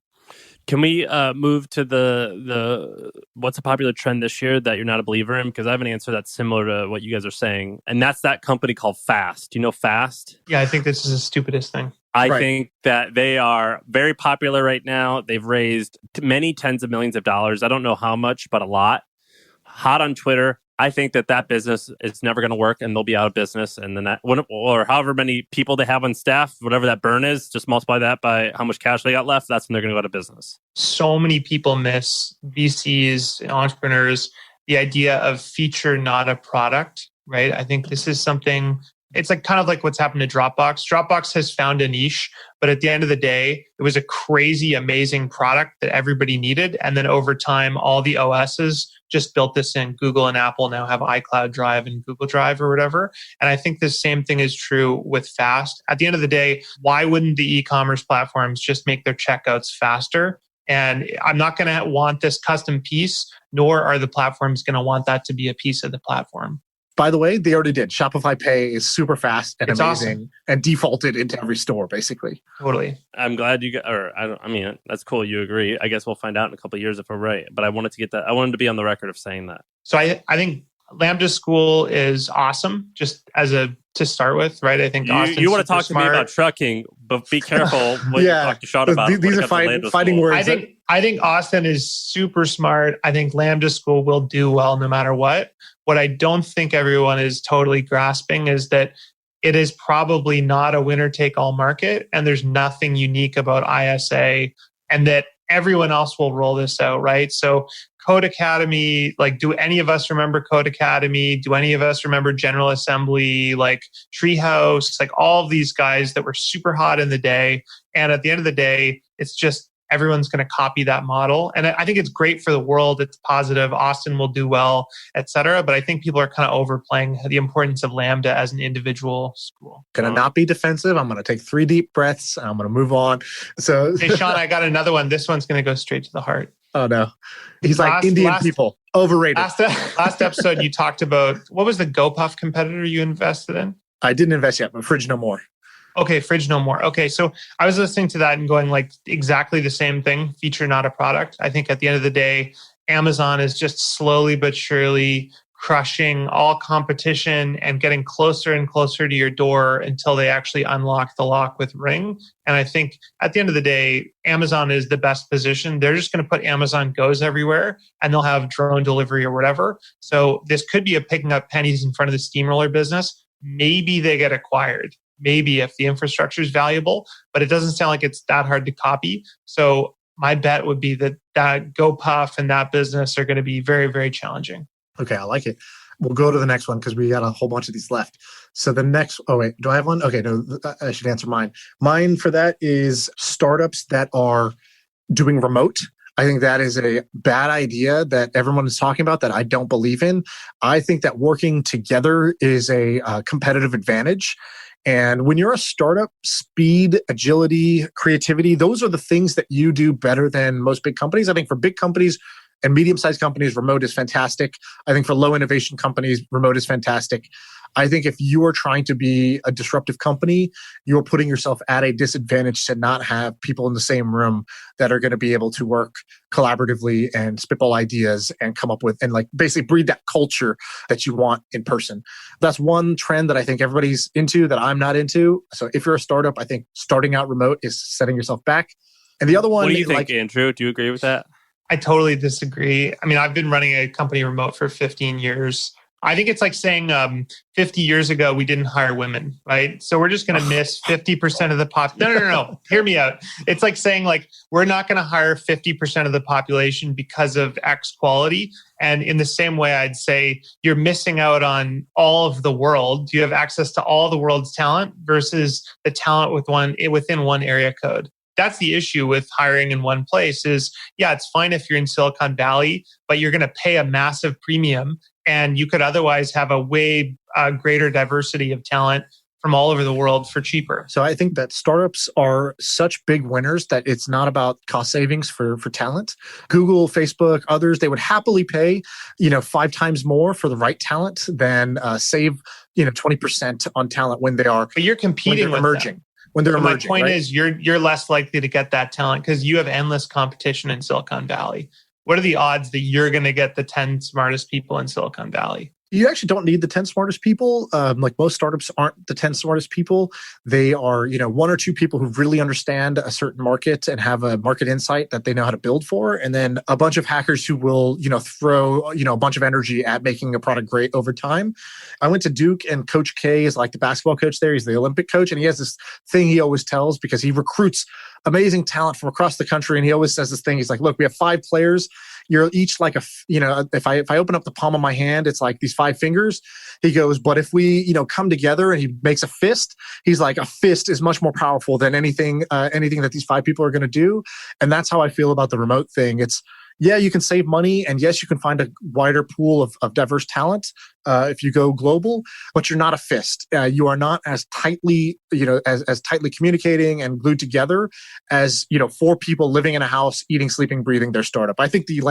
Can we move to the what's a popular trend this year that you're not a believer in? Because I have an answer that's similar to what you guys are saying. And that's that company called Fast. Do you know Fast? Yeah, I think this is the stupidest thing. I think that they are very popular right now. They've raised many tens of millions of dollars. I don't know how much, but a lot. Hot on Twitter. I think that business is never going to work and they'll be out of business. And then or however many people they have on staff, whatever that burn is, just multiply that by how much cash they got left. That's when they're going to go out of business. So many people miss VCs and entrepreneurs, the idea of feature, not a product, right? I think this is something, it's like kind of like what's happened to Dropbox. Dropbox has found a niche, but at the end of the day, it was a crazy, amazing product that everybody needed. And then over time, all the OSs just built this in. Google and Apple now have iCloud Drive and Google Drive or whatever. And I think the same thing is true with Fast. At the end of the day, why wouldn't the e-commerce platforms just make their checkouts faster? And I'm not going to want this custom piece, nor are the platforms going to want that to be a piece of the platform. By the way, they already did. Shopify Pay is super fast and It's amazing awesome. and defaulted into every store, basically. Totally. I'm glad you got, that's cool. You agree. I guess we'll find out in a couple of years if we're right. But I wanted to get that. I wanted to be on the record of saying that. So I think Lambda School is awesome, just to start with, right? I think you want to talk to me about trucking, but be careful when you talk to Sean about it. These are fighting words. I think Austin is super smart. I think Lambda School will do well no matter what. What I don't think everyone is totally grasping is that it is probably not a winner-take-all market, and there's nothing unique about ISA, and that everyone else will roll this out, right? So Code Academy, like, do any of us remember Code Academy? Do any of us remember General Assembly, like Treehouse, like all of these guys that were super hot in the day? And at the end of the day, it's just everyone's going to copy that model. And I think it's great for the world. It's positive. Austin will do well, et cetera. But I think people are kind of overplaying the importance of Lambda as an individual school. Going to not be defensive. I'm going to take 3 deep breaths. And I'm going to move on. So, hey, Sean, I got another one. This one's going to go straight to the heart. Oh, no. He's like Indian people. Overrated. Last episode, you talked about, what was the GoPuff competitor you invested in? I didn't invest yet, but Fridge No More. Okay, Fridge No More. Okay, so I was listening to that and going like exactly the same thing, feature, not a product. I think at the end of the day, Amazon is just slowly but surely crushing all competition and getting closer and closer to your door until they actually unlock the lock with Ring. And I think at the end of the day, Amazon is the best position. They're just going to put Amazon Goes everywhere and they'll have drone delivery or whatever. So this could be a picking up pennies in front of the steamroller business. Maybe they get acquired. Maybe if the infrastructure is valuable, but it doesn't sound like it's that hard to copy. So my bet would be that GoPuff and that business are going to be very, very challenging. Okay, I like it. We'll go to the next one because we got a whole bunch of these left. So the next, oh wait, do I have one? Okay, no, I should answer mine. Mine for that is startups that are doing remote. I think that is a bad idea that everyone is talking about that I don't believe in. I think that working together is a competitive advantage. And when you're a startup, speed, agility, creativity, those are the things that you do better than most big companies. I think for big companies and medium-sized companies, remote is fantastic. I think for low innovation companies, remote is fantastic. I think if you are trying to be a disruptive company, you're putting yourself at a disadvantage to not have people in the same room that are going to be able to work collaboratively and spitball ideas and come up with and like basically breed that culture that you want in person. That's one trend that I think everybody's into that I'm not into. So if you're a startup, I think starting out remote is setting yourself back. And the other one, what do you think, Andrew? Do you agree with that? I totally disagree. I mean, I've been running a company remote for 15 years. I think it's like saying 50 years ago, we didn't hire women, right? So we're just going to miss 50% of the population. No. Hear me out. It's like saying like, we're not going to hire 50% of the population because of X quality. And in the same way, I'd say you're missing out on all of the world. You have access to all the world's talent versus the talent within one area code. That's the issue with hiring in one place is, yeah, it's fine if you're in Silicon Valley, but you're going to pay a massive premium and you could otherwise have a way greater diversity of talent from all over the world for cheaper. So I think that startups are such big winners that it's not about cost savings for talent. Google, Facebook, others, they would happily pay, 5 times more for the right talent than save, 20% on talent when they are but you're competing with emerging. them. when they're So my emerging. point right? is, you're less likely to get that talent because you have endless competition in Silicon Valley. What are the odds that you're going to get the 10 smartest people in Silicon Valley? You actually don't need the 10 smartest people. Like most startups aren't the 10 smartest people. They are, one or two people who really understand a certain market and have a market insight that they know how to build for. And then a bunch of hackers who will, throw, a bunch of energy at making a product great over time. I went to Duke and Coach K is like the basketball coach there. He's the Olympic coach. And he has this thing he always tells because he recruits amazing talent from across the country. And he always says this thing. He's like, look, we have 5 players. You're each like if I open up the palm of my hand, it's like these 5 fingers. He goes, but if we, come together, and he makes a fist, he's like, a fist is much more powerful than anything that these 5 people are going to do. And that's how I feel about the remote thing. It's, yeah, you can save money, and yes, you can find a wider pool of diverse talent if you go global, but you're not a fist. You are not as tightly, as tightly communicating and glued together as, 4 people living in a house, eating, sleeping, breathing their startup. I think the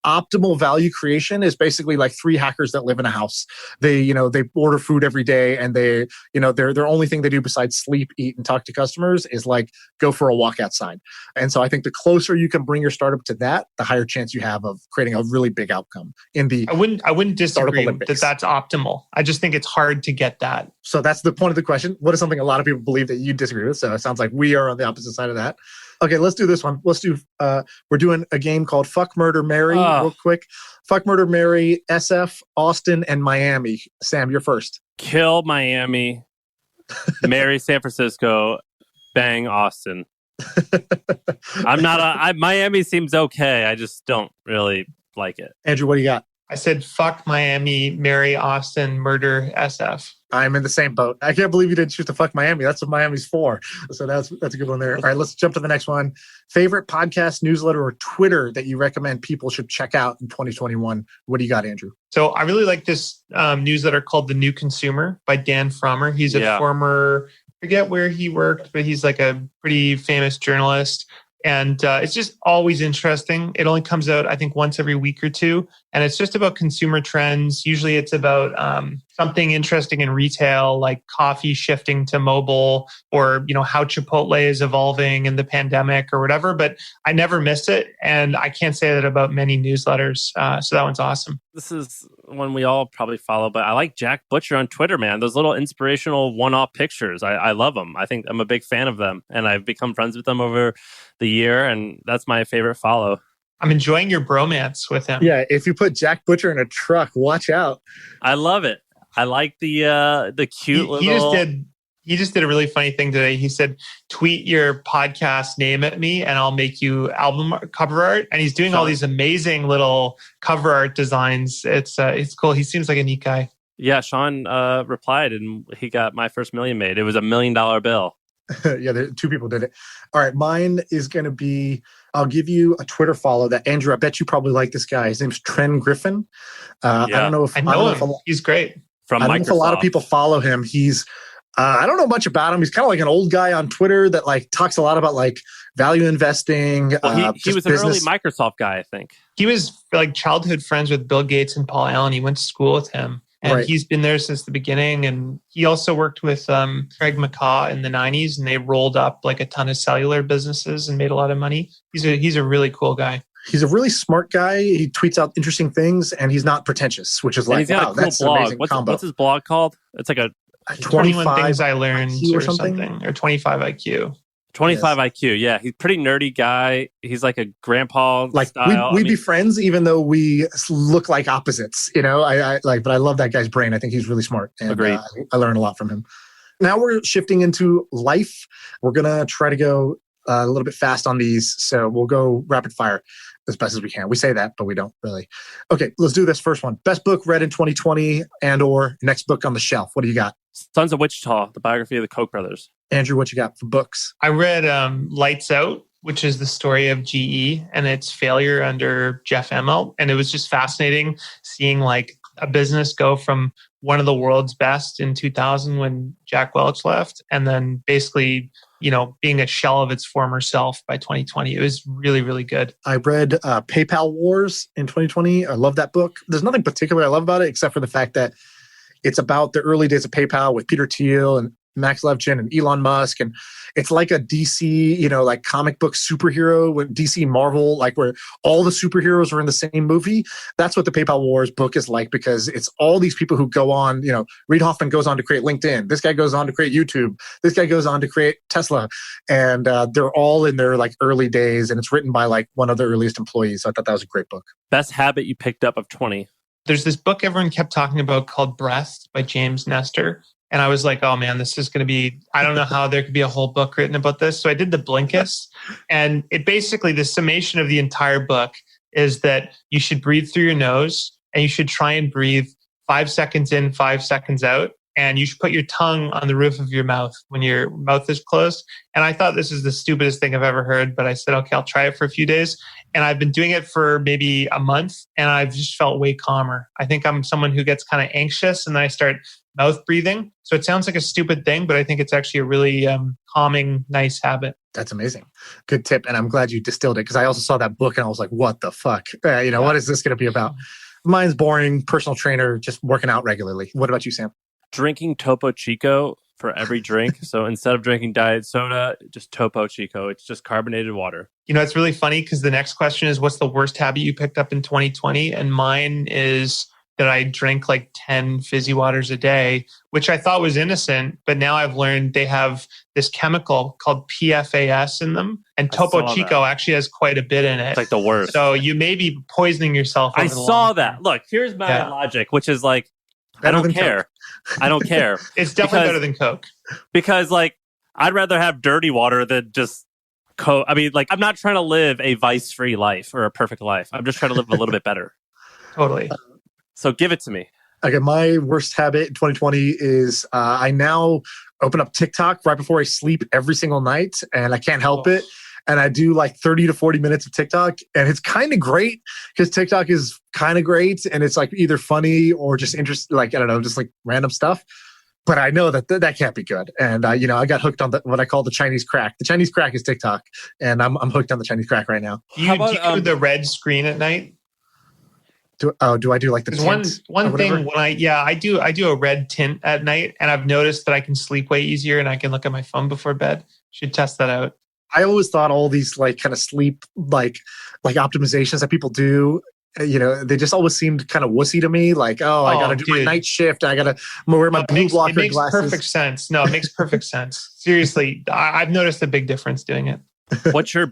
optimal value creation is basically like 3 hackers that live in a house. They order food every day, and they, their only thing they do besides sleep, eat, and talk to customers is like go for a walk outside. And so I think the closer you can bring your startup to that, the higher chance you have of creating a really big outcome in the I wouldn't disagree Olympics. that that's optimal. I just think it's hard to get that. So that's the point of the question. What is something a lot of people believe that you disagree with? So it sounds like we are on the opposite side of that. Okay, let's do this one. Let's do, we're doing a game called Fuck, Murder, Marry, real quick. Fuck, Murder, Marry, SF, Austin, and Miami. Sam, you're first. Kill Miami, marry San Francisco, bang Austin. Miami seems okay. I just don't really like it. Andrew, what do you got? I said, fuck Miami, marry Austin, murder SF. I'm in the same boat. I can't believe you didn't choose to fuck Miami. That's what Miami's for. So that's a good one there. All right, let's jump to the next one. Favorite podcast, newsletter, or Twitter that you recommend people should check out in 2021? What do you got, Andrew? So I really like this newsletter called The New Consumer by Dan Frommer. He's a former, I forget where he worked, but he's like a pretty famous journalist. And it's just always interesting. It only comes out, I think, once every week or two. And it's just about consumer trends. Usually it's about something interesting in retail, like coffee shifting to mobile, or, how Chipotle is evolving in the pandemic or whatever. But I never miss it. And I can't say that about many newsletters. So that one's awesome. This is one we all probably follow, but I like Jack Butcher on Twitter, man. Those little inspirational one-off pictures. I love them. I think I'm a big fan of them. And I've become friends with them over the year. And that's my favorite follow. I'm enjoying your bromance with him. Yeah, if you put Jack Butcher in a truck, watch out. I love it. I like the cute little... He just did a really funny thing today. He said, tweet your podcast name at me and I'll make you album cover art. And he's doing all these amazing little cover art designs. It's cool. He seems like a neat guy. Yeah, Sean replied and he got my first million made. It was $1 million bill. Yeah, 2 people did it. All right, mine is going to be, I'll give you a Twitter follow that, Andrew, I bet you probably like this guy. His name's Trent Griffin. I don't know if... I know him. He's great. From I don't Microsoft. know if a lot of people follow him. He's... I don't know much about him. He's kind of like an old guy on Twitter that like talks a lot about like value investing. Well, he was business. An early Microsoft guy, I think. He was like childhood friends with Bill Gates and Paul Allen. He went to school with him. And he's been there since the beginning. And he also worked with Craig McCaw in the 90s. And they rolled up like a ton of cellular businesses and made a lot of money. He's a really cool guy. He's a really smart guy. He tweets out interesting things. And he's not pretentious, which is like, wow, that's an amazing combo. What's his blog called? It's like a 21 Things I Learned or something. Or 25 IQ. 25 IQ, yeah. He's a pretty nerdy guy. He's like a grandpa style. We'd be friends even though we look like opposites, but I love that guy's brain. I think he's really smart. And, agreed. I learned a lot from him. Now we're shifting into life. We're going to try to go a little bit fast on these. So we'll go rapid fire as best as we can. We say that, but we don't really. Okay, let's do this first one. Best book read in 2020 and or next book on the shelf. What do you got? Sons of Wichita, the biography of the Koch brothers. Andrew, what you got for books? I read Lights Out, which is the story of GE and its failure under Jeff Immelt. And it was just fascinating seeing like a business go from one of the world's best in 2000 when Jack Welch left, and then basically, being a shell of its former self by 2020. It was really, really good. I read PayPal Wars in 2020. I love that book. There's nothing particular I love about it, except for the fact that it's about the early days of PayPal with Peter Thiel and Max Levchin and Elon Musk. And it's like a DC, like comic book superhero with DC Marvel, like where all the superheroes are in the same movie. That's what the PayPal Wars book is like, because it's all these people who go on, Reid Hoffman goes on to create LinkedIn. This guy goes on to create YouTube. This guy goes on to create Tesla. And they're all in their like early days. And it's written by like one of the earliest employees. So I thought that was a great book. Best habit you picked up of 20? There's this book everyone kept talking about called Breath by James Nestor. And I was like, oh man, this is going to be, I don't know how there could be a whole book written about this. So I did the Blinkist. And it basically, the summation of the entire book is that you should breathe through your nose and you should try and breathe 5 seconds in, 5 seconds out. And you should put your tongue on the roof of your mouth when your mouth is closed. And I thought this is the stupidest thing I've ever heard, but I said, okay, I'll try it for a few days. And I've been doing it for maybe a month and I've just felt way calmer. I think I'm someone who gets kind of anxious and then I start mouth breathing. So it sounds like a stupid thing, but I think it's actually a really calming, nice habit. That's amazing. Good tip. And I'm glad you distilled it, because I also saw that book and I was like, what the fuck? What is this going to be about? Mine's boring, personal trainer, just working out regularly. What about you, Sam? Drinking Topo Chico for every drink. So instead of drinking diet soda, just Topo Chico. It's just carbonated water. It's really funny because the next question is, what's the worst habit you picked up in 2020? And mine is that I drink like 10 fizzy waters a day, which I thought was innocent. But now I've learned they have this chemical called PFAS in them. And Topo Chico actually has quite a bit in it. It's like the worst. So you may be poisoning yourself. I saw that. Look, here's my logic, which is like, I don't care. I don't care. It's definitely better than Coke. Because like, I'd rather have dirty water than just Coke. I mean, like, I'm not trying to live a vice-free life or a perfect life. I'm just trying to live a little bit better. Totally. So give it to me. Okay, my worst habit in 2020 is I now open up TikTok right before I sleep every single night, and I can't help it. And I do like 30 to 40 minutes of TikTok. And it's kind of great because TikTok is kind of great. And it's like either funny or just interesting, like, I don't know, just like random stuff. But I know that can't be good. And, I got hooked on what I call the Chinese crack. The Chinese crack is TikTok. And I'm hooked on the Chinese crack right now. Do you do the red screen at night? Do I do like the tint? One thing when I do a red tint at night, and I've noticed that I can sleep way easier and I can look at my phone before bed. Should test that out. I always thought all these like kind of sleep like optimizations that people do, they just always seemed kind of wussy to me. Like, I got to do my night shift. I got to wear my blue blocker glasses. It makes perfect sense. No, it makes perfect sense. Seriously, I've noticed a big difference doing it. What's your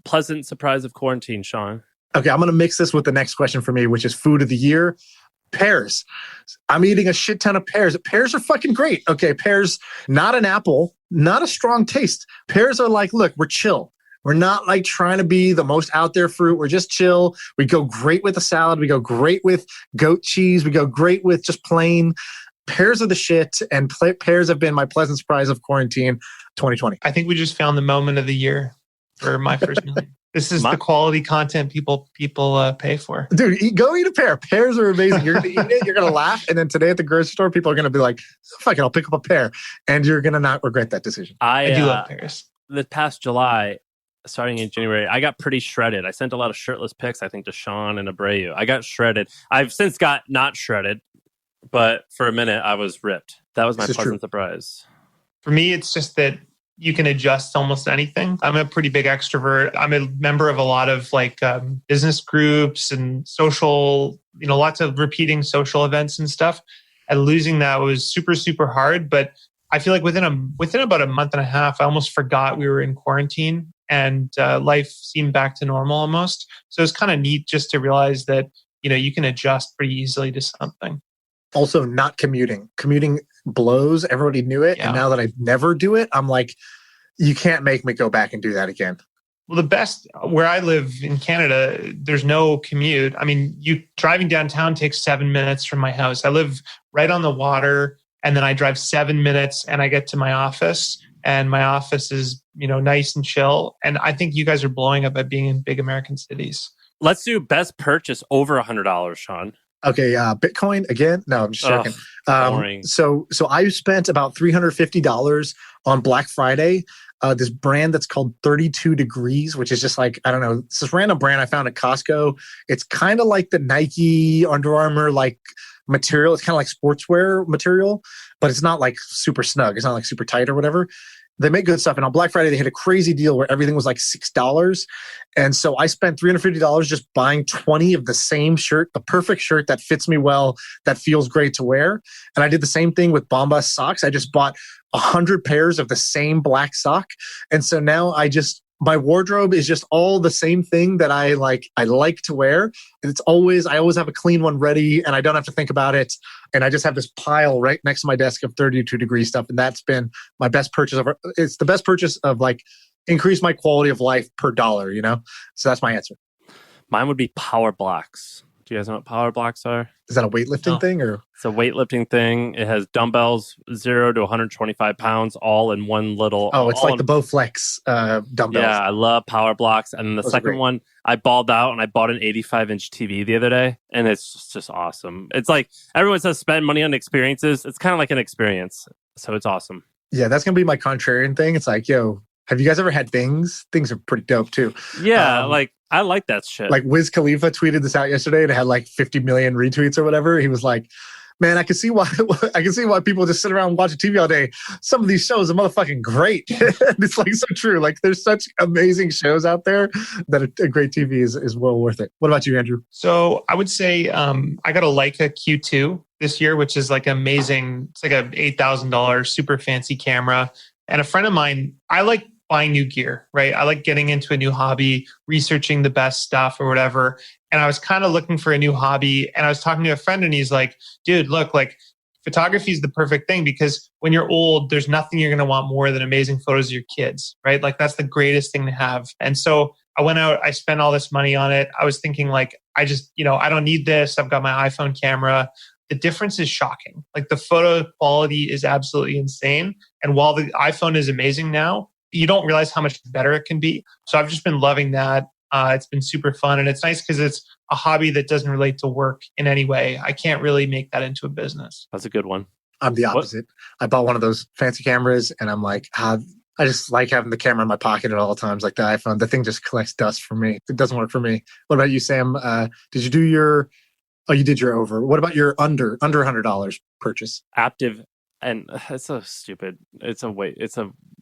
pleasant surprise of quarantine, Sean? Okay, I'm going to mix this with the next question for me, which is food of the year. Pears. I'm eating a shit ton of pears. Pears are fucking great. Okay, pears, not an apple, not a strong taste. Pears are like, look, we're chill. We're not like trying to be the most out there fruit. We're just chill. We go great with a salad. We go great with goat cheese. We go great with just plain. Pears are the shit. And pears have been my pleasant surprise of quarantine 2020. I think we just found the moment of the year for my first million. This is the quality content people pay for. Dude, go eat a pear. Pears are amazing. You're going to eat it. You're going to laugh. And then today at the grocery store, people are going to be like, fuck it, I'll pick up a pear. And you're going to not regret that decision. I do love pears. This past July, starting in January, I got pretty shredded. I sent a lot of shirtless pics, I think, to Sean and Abreu. I got shredded. I've since got not shredded, but for a minute, I was ripped. That was my pleasant surprise. For me, it's just that you can adjust almost anything. I'm a pretty big extrovert. I'm a member of a lot of business groups and social, lots of repeating social events and stuff. And losing that was super, super hard. But I feel like within about a month and a half, I almost forgot we were in quarantine and life seemed back to normal almost. So it's kind of neat just to realize that, you can adjust pretty easily to something. Also, not commuting. Commuting blows. Everybody knew it. Yeah. And now that I never do it, I'm like, you can't make me go back and do that again. Well, the best, where I live in Canada, there's no commute. I mean, driving downtown takes 7 minutes from my house. I live right on the water, and then I drive 7 minutes and I get to my office, and my office is, nice and chill. And I think you guys are blowing up at being in big American cities. Let's do best purchase over $100, Sean. Okay, Bitcoin again? No, I'm just joking. Boring. So I spent about $350 on Black Friday. this brand that's called 32 Degrees, which is just like, I don't know, it's this random brand I found at Costco. It's kind of like the Nike, Under Armour, like material. It's kind of like sportswear material, but it's not like super snug. It's not like super tight or whatever. They make good stuff. And on Black Friday, they had a crazy deal where everything was like $6. And so I spent $350 just buying 20 of the same shirt, the perfect shirt that fits me well, that feels great to wear. And I did the same thing with Bombas socks. I just bought 100 pairs of the same black sock. And so now my wardrobe is just all the same thing that I like to wear. And I always have a clean one ready and I don't have to think about it. And I just have this pile right next to my desk of 32 degree stuff. And that's been my best purchase it's the best purchase of like increase my quality of life per dollar, you know? So that's my answer. Mine would be power blocks. Do you guys know what power blocks are? Is that a weightlifting thing or? It's a weightlifting thing. It has dumbbells 0 to 125 pounds all in one little. Oh, it's like the Bowflex dumbbells. Yeah, I love power blocks. And then the second one, I balled out and I bought an 85-inch TV the other day. And it's just awesome. It's like everyone says spend money on experiences. It's kind of like an experience. So it's awesome. Yeah, that's going to be my contrarian thing. It's like, yo, have you guys ever had things? Things are pretty dope too. Yeah, I like that shit. Like Wiz Khalifa tweeted this out yesterday and it had like 50 million retweets or whatever. He was like, man, I can see why people just sit around and watch TV all day. Some of these shows are motherfucking great. It's like so true. Like there's such amazing shows out there that a great TV is well worth it. What about you, Andrew? So I would say I got a Leica Q2 this year, which is like amazing. It's like a $8,000 super fancy camera. And a friend of mine, I like buying new gear, right? I like getting into a new hobby, researching the best stuff or whatever. And I was kind of looking for a new hobby. And I was talking to a friend and he's like, dude, look, like photography is the perfect thing because when you're old, there's nothing you're going to want more than amazing photos of your kids, right? Like that's the greatest thing to have. And so I went out, I spent all this money on it. I was thinking like, I just, I don't need this. I've got my iPhone camera. The difference is shocking. Like the photo quality is absolutely insane. And while the iPhone is amazing now, you don't realize how much better it can be. So I've just been loving that. It's been super fun. And it's nice because it's a hobby that doesn't relate to work in any way. I can't really make that into a business. That's a good one. I'm the opposite. I bought one of those fancy cameras and I'm like, I just like having the camera in my pocket at all times, like the iPhone. The thing just collects dust for me. It doesn't work for me. What about you, Sam? Did you do you did your over. What about your under $100 purchase? Aptiv. And it's a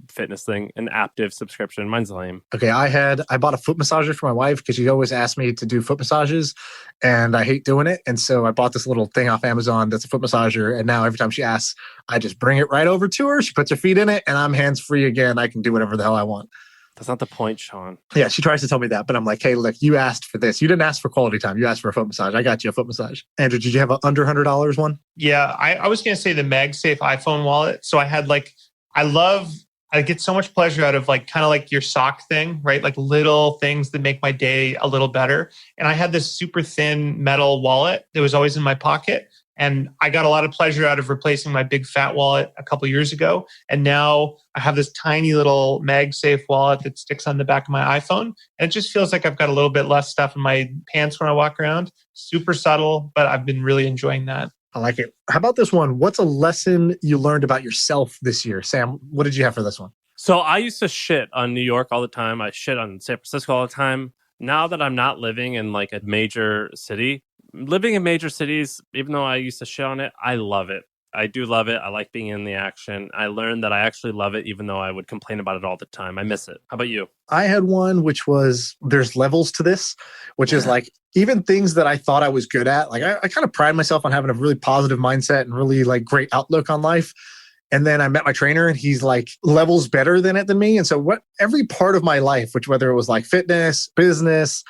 fitness thing, an Aptiv subscription. Mine's lame. Okay, I bought a foot massager for my wife because she always asked me to do foot massages and I hate doing it. And so I bought this little thing off Amazon that's a foot massager. And now every time she asks, I just bring it right over to her. She puts her feet in it and I'm hands-free again. I can do whatever the hell I want. That's not the point, Sean. Yeah, she tries to tell me that, but I'm like, hey, look, you asked for this. You didn't ask for quality time. You asked for a foot massage. I got you a foot massage. Andrew, did you have an under $100 one? Yeah, I was going to say the MagSafe iPhone wallet. So I had I get so much pleasure out of like kind of like your sock thing, right? Like little things that make my day a little better. And I had this super thin metal wallet that was always in my pocket. And I got a lot of pleasure out of replacing my big fat wallet a couple of years ago. And now I have this tiny little MagSafe wallet that sticks on the back of my iPhone. And it just feels like I've got a little bit less stuff in my pants when I walk around. Super subtle, but I've been really enjoying that. I like it. How about this one? What's a lesson you learned about yourself this year? Sam, what did you have for this one? So I used to shit on New York all the time. I shit on San Francisco all the time. Now that I'm not living in like a major city, living in major cities, even though I used to shit on it, I love it. I do love it. I like being in the action. I learned that I actually love it, even though I would complain about it all the time. I miss it. How about you? I had one, which was there's levels to this, which is like even things that I thought I was good at. Like I kind of pride myself on having a really positive mindset and really like great outlook on life. And then I met my trainer and he's like levels better than me. And so every part of my life, which whether it was like fitness, business,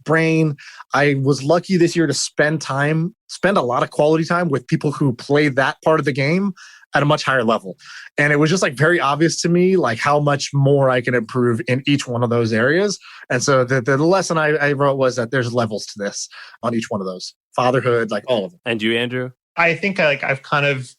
brain, I was lucky this year to spend a lot of quality time with people who play that part of the game at a much higher level. And it was just like very obvious to me, like how much more I can improve in each one of those areas. And so the lesson I wrote was that there's levels to this on each one of those. Fatherhood, like all of them. And you, Andrew? I think I've kind of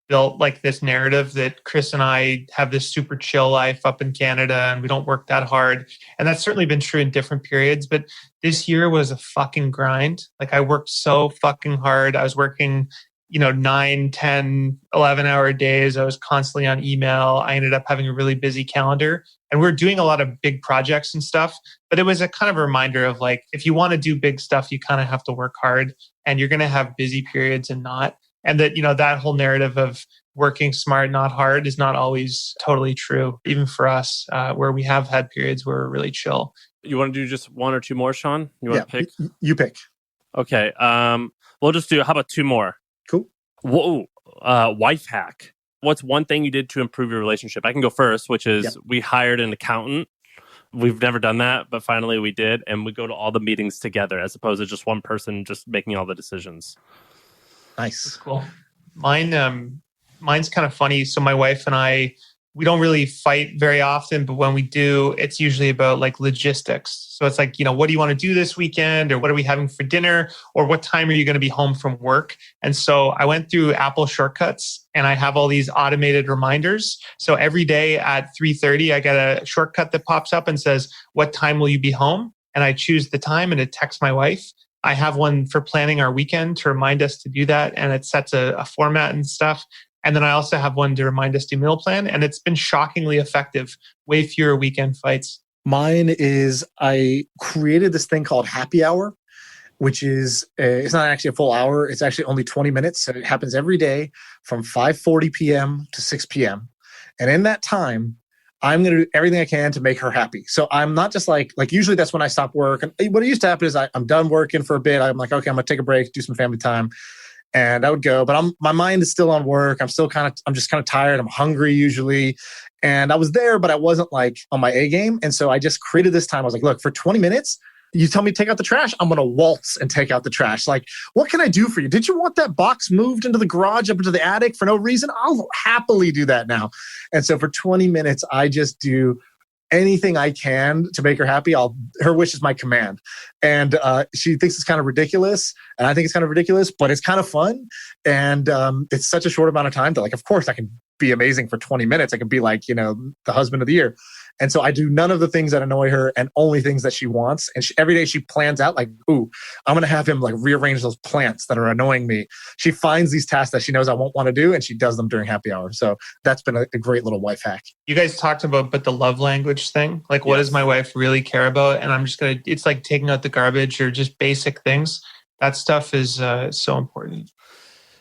built like this narrative that Chris and I have this super chill life up in Canada and we don't work that hard. And that's certainly been true in different periods. But this year was a fucking grind. Like I worked so fucking hard. I was working 9, 10, 11-hour days. I was constantly on email. I ended up having a really busy calendar. And we're doing a lot of big projects and stuff. But it was a kind of a reminder of like, if you want to do big stuff, you kind of have to work hard and you're going to have busy periods and not. And that, that whole narrative of working smart, not hard is not always totally true, even for us, where we have had periods where we're really chill. You want to do just one or two more, Sean? You want to pick? You pick. Okay. We'll just do, how about two more? Cool. Whoa. Wife hack. What's one thing you did to improve your relationship? I can go first, which is we hired an accountant. We've never done that, but finally we did. And we go to all the meetings together as opposed to just one person just making all the decisions. Nice. That's cool. Mine's kind of funny. So my wife and I, we don't really fight very often, but when we do, it's usually about like logistics. So it's like, what do you want to do this weekend? Or what are we having for dinner? Or what time are you going to be home from work? And so I went through Apple shortcuts and I have all these automated reminders. So every day at 3:30, I get a shortcut that pops up and says, what time will you be home? And I choose the time and it texts my wife. I have one for planning our weekend to remind us to do that. And it sets a format and stuff. And then I also have one to remind us to meal plan. And it's been shockingly effective. Way fewer weekend fights. Mine is I created this thing called Happy Hour, which is, it's not actually a full hour. It's actually only 20 minutes. So it happens every day from 5:40 p.m. to 6 p.m. And in that time, I'm going to do everything I can to make her happy. So I'm not just like usually that's when I stop work. And what used to happen is I'm done working for a bit. I'm like, okay, I'm going to take a break, do some family time. And I would go, but my mind is still on work. I'm just kind of tired. I'm hungry usually. And I was there, but I wasn't like on my A game. And so I just created this time. I was like, look, for 20 minutes, you tell me to take out the trash, I'm going to waltz and take out the trash. Like, what can I do for you? Did you want that box moved into the garage up into the attic for no reason? I'll happily do that now. And so for 20 minutes, I just do anything I can to make her happy. Her wish is my command. And she thinks it's kind of ridiculous. And I think it's kind of ridiculous, but it's kind of fun. And it's such a short amount of time that, like, of course I can be amazing for 20 minutes. I can be like, the husband of the year. And so I do none of the things that annoy her and only things that she wants. And every day she plans out like, ooh, I'm going to have him like rearrange those plants that are annoying me. She finds these tasks that she knows I won't want to do and she does them during happy hour. So that's been a great little wife hack. You guys talked about, but the love language thing, like what does my wife really care about? And I'm just going to, it's like taking out the garbage or just basic things. That stuff is so important.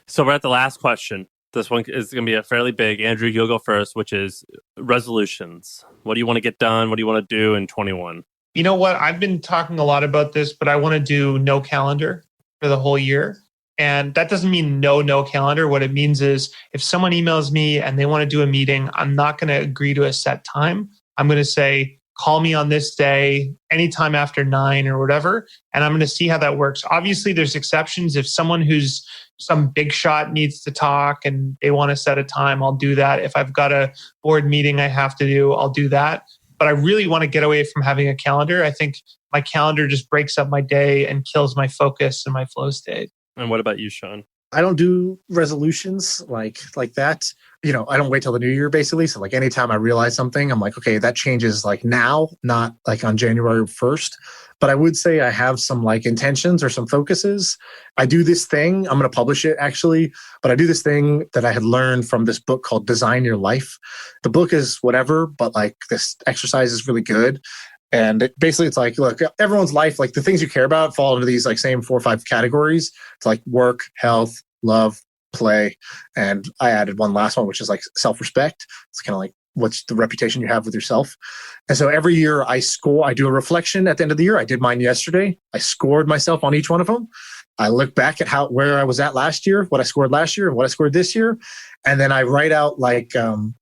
So we're at the last question. This one is going to be a fairly big. Andrew, you'll go first, which is resolutions. What do you want to get done? What do you want to do in 21? You know what? I've been talking a lot about this, but I want to do no calendar for the whole year. And that doesn't mean no calendar. What it means is if someone emails me and they want to do a meeting, I'm not going to agree to a set time. I'm going to say, call me on this day, anytime after 9 or whatever. And I'm going to see how that works. Obviously, there's exceptions. If someone who's some big shot needs to talk and they want to set a time, I'll do that. If I've got a board meeting I have to do, I'll do that. But I really want to get away from having a calendar. I think my calendar just breaks up my day and kills my focus and my flow state. And what about you, Sean? I don't do resolutions like that. I don't wait till the new year basically. So like anytime I realize something, I'm like, okay, that changes like now, not like on January 1st. But I would say I have some like intentions or some focuses. I do this thing, I'm going to publish it actually, but I do this thing that I had learned from this book called Design Your Life. The book is whatever, but like this exercise is really good. And basically it's like, look, everyone's life, like the things you care about fall into these like same 4 or 5 categories. It's like work, health, love, play. And I added one last one, which is like self-respect. It's kind of like, what's the reputation you have with yourself? And so every year I do a reflection at the end of the year. I did mine yesterday. I scored myself on each one of them. I look back at where I was at last year, what I scored last year, and what I scored this year. And then I write out like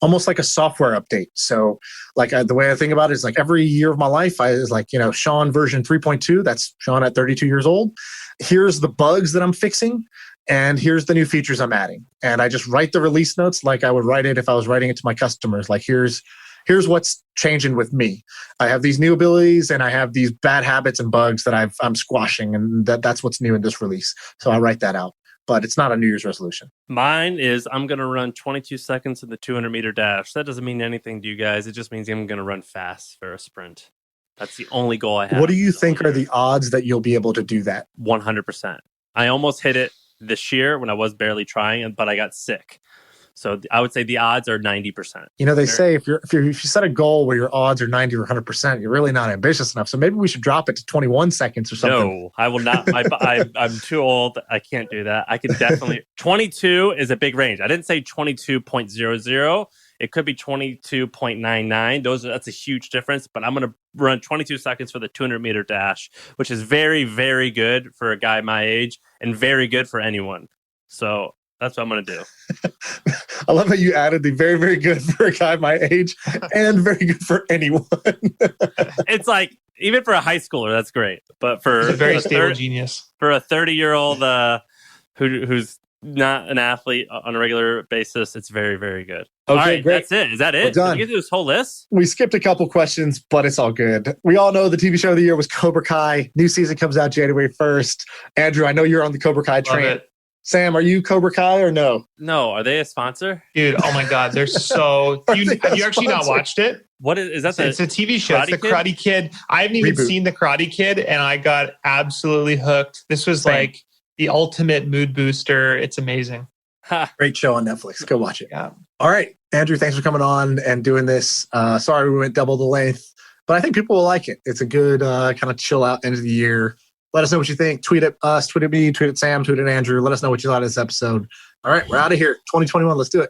almost like a software update. So like the way I think about it is like every year of my life, I is like, Sean version 3.2, that's Sean at 32 years old. Here's the bugs that I'm fixing. And here's the new features I'm adding. And I just write the release notes like I would write it if I was writing it to my customers. Like here's what's changing with me. I have these new abilities and I have these bad habits and bugs that I'm squashing. And that's what's new in this release. So I write that out. But it's not a New Year's resolution. Mine is I'm going to run 22 seconds in the 200-meter dash. That doesn't mean anything to you guys. It just means I'm going to run fast for a sprint. That's the only goal I have. What do you think are the odds that you'll be able to do that? 100%. I almost hit it this year when I was barely trying, but I got sick. So I would say the odds are 90%. They say if you set a goal where your odds are 90 or 100%, you're really not ambitious enough. So maybe we should drop it to 21 seconds or something. No, I will not. I'm too old. I can't do that. I can definitely. 22 is a big range. I didn't say 22.00. It could be 22.99. That's a huge difference. But I'm going to run 22 seconds for the 200-meter dash, which is very, very good for a guy my age and very good for anyone. So that's what I'm going to do. I love how you added the very, very good for a guy my age and very good for anyone. It's like, even for a high schooler, that's great. But for He's a very stable genius. For a 30-year-old who's not an athlete on a regular basis, it's very, very good. Okay, all right, great. That's it. Is that it? We're done. Did you get through this whole list? We skipped a couple questions, but it's all good. We all know the TV show of the year was Cobra Kai. New season comes out January 1st. Andrew, I know you're on the Cobra Kai train. Love it. Sam, are you Cobra Kai or no? No. Are they a sponsor? Dude, oh my God. They're so... have you actually not watched it? What is that? It's a TV show. It's the Karate Kid. I haven't even seen the Karate Kid, and I got absolutely hooked. This was like the ultimate mood booster. It's amazing. Great show on Netflix. Go watch it. Yeah. All right. Andrew, thanks for coming on and doing this. Sorry we went double the length, but I think people will like it. It's a good kind of chill out end of the year. Let us know what you think. Tweet at us, tweet at me, tweet at Sam, tweet at Andrew. Let us know what you thought of this episode. All right, we're out of here. 2021. Let's do it.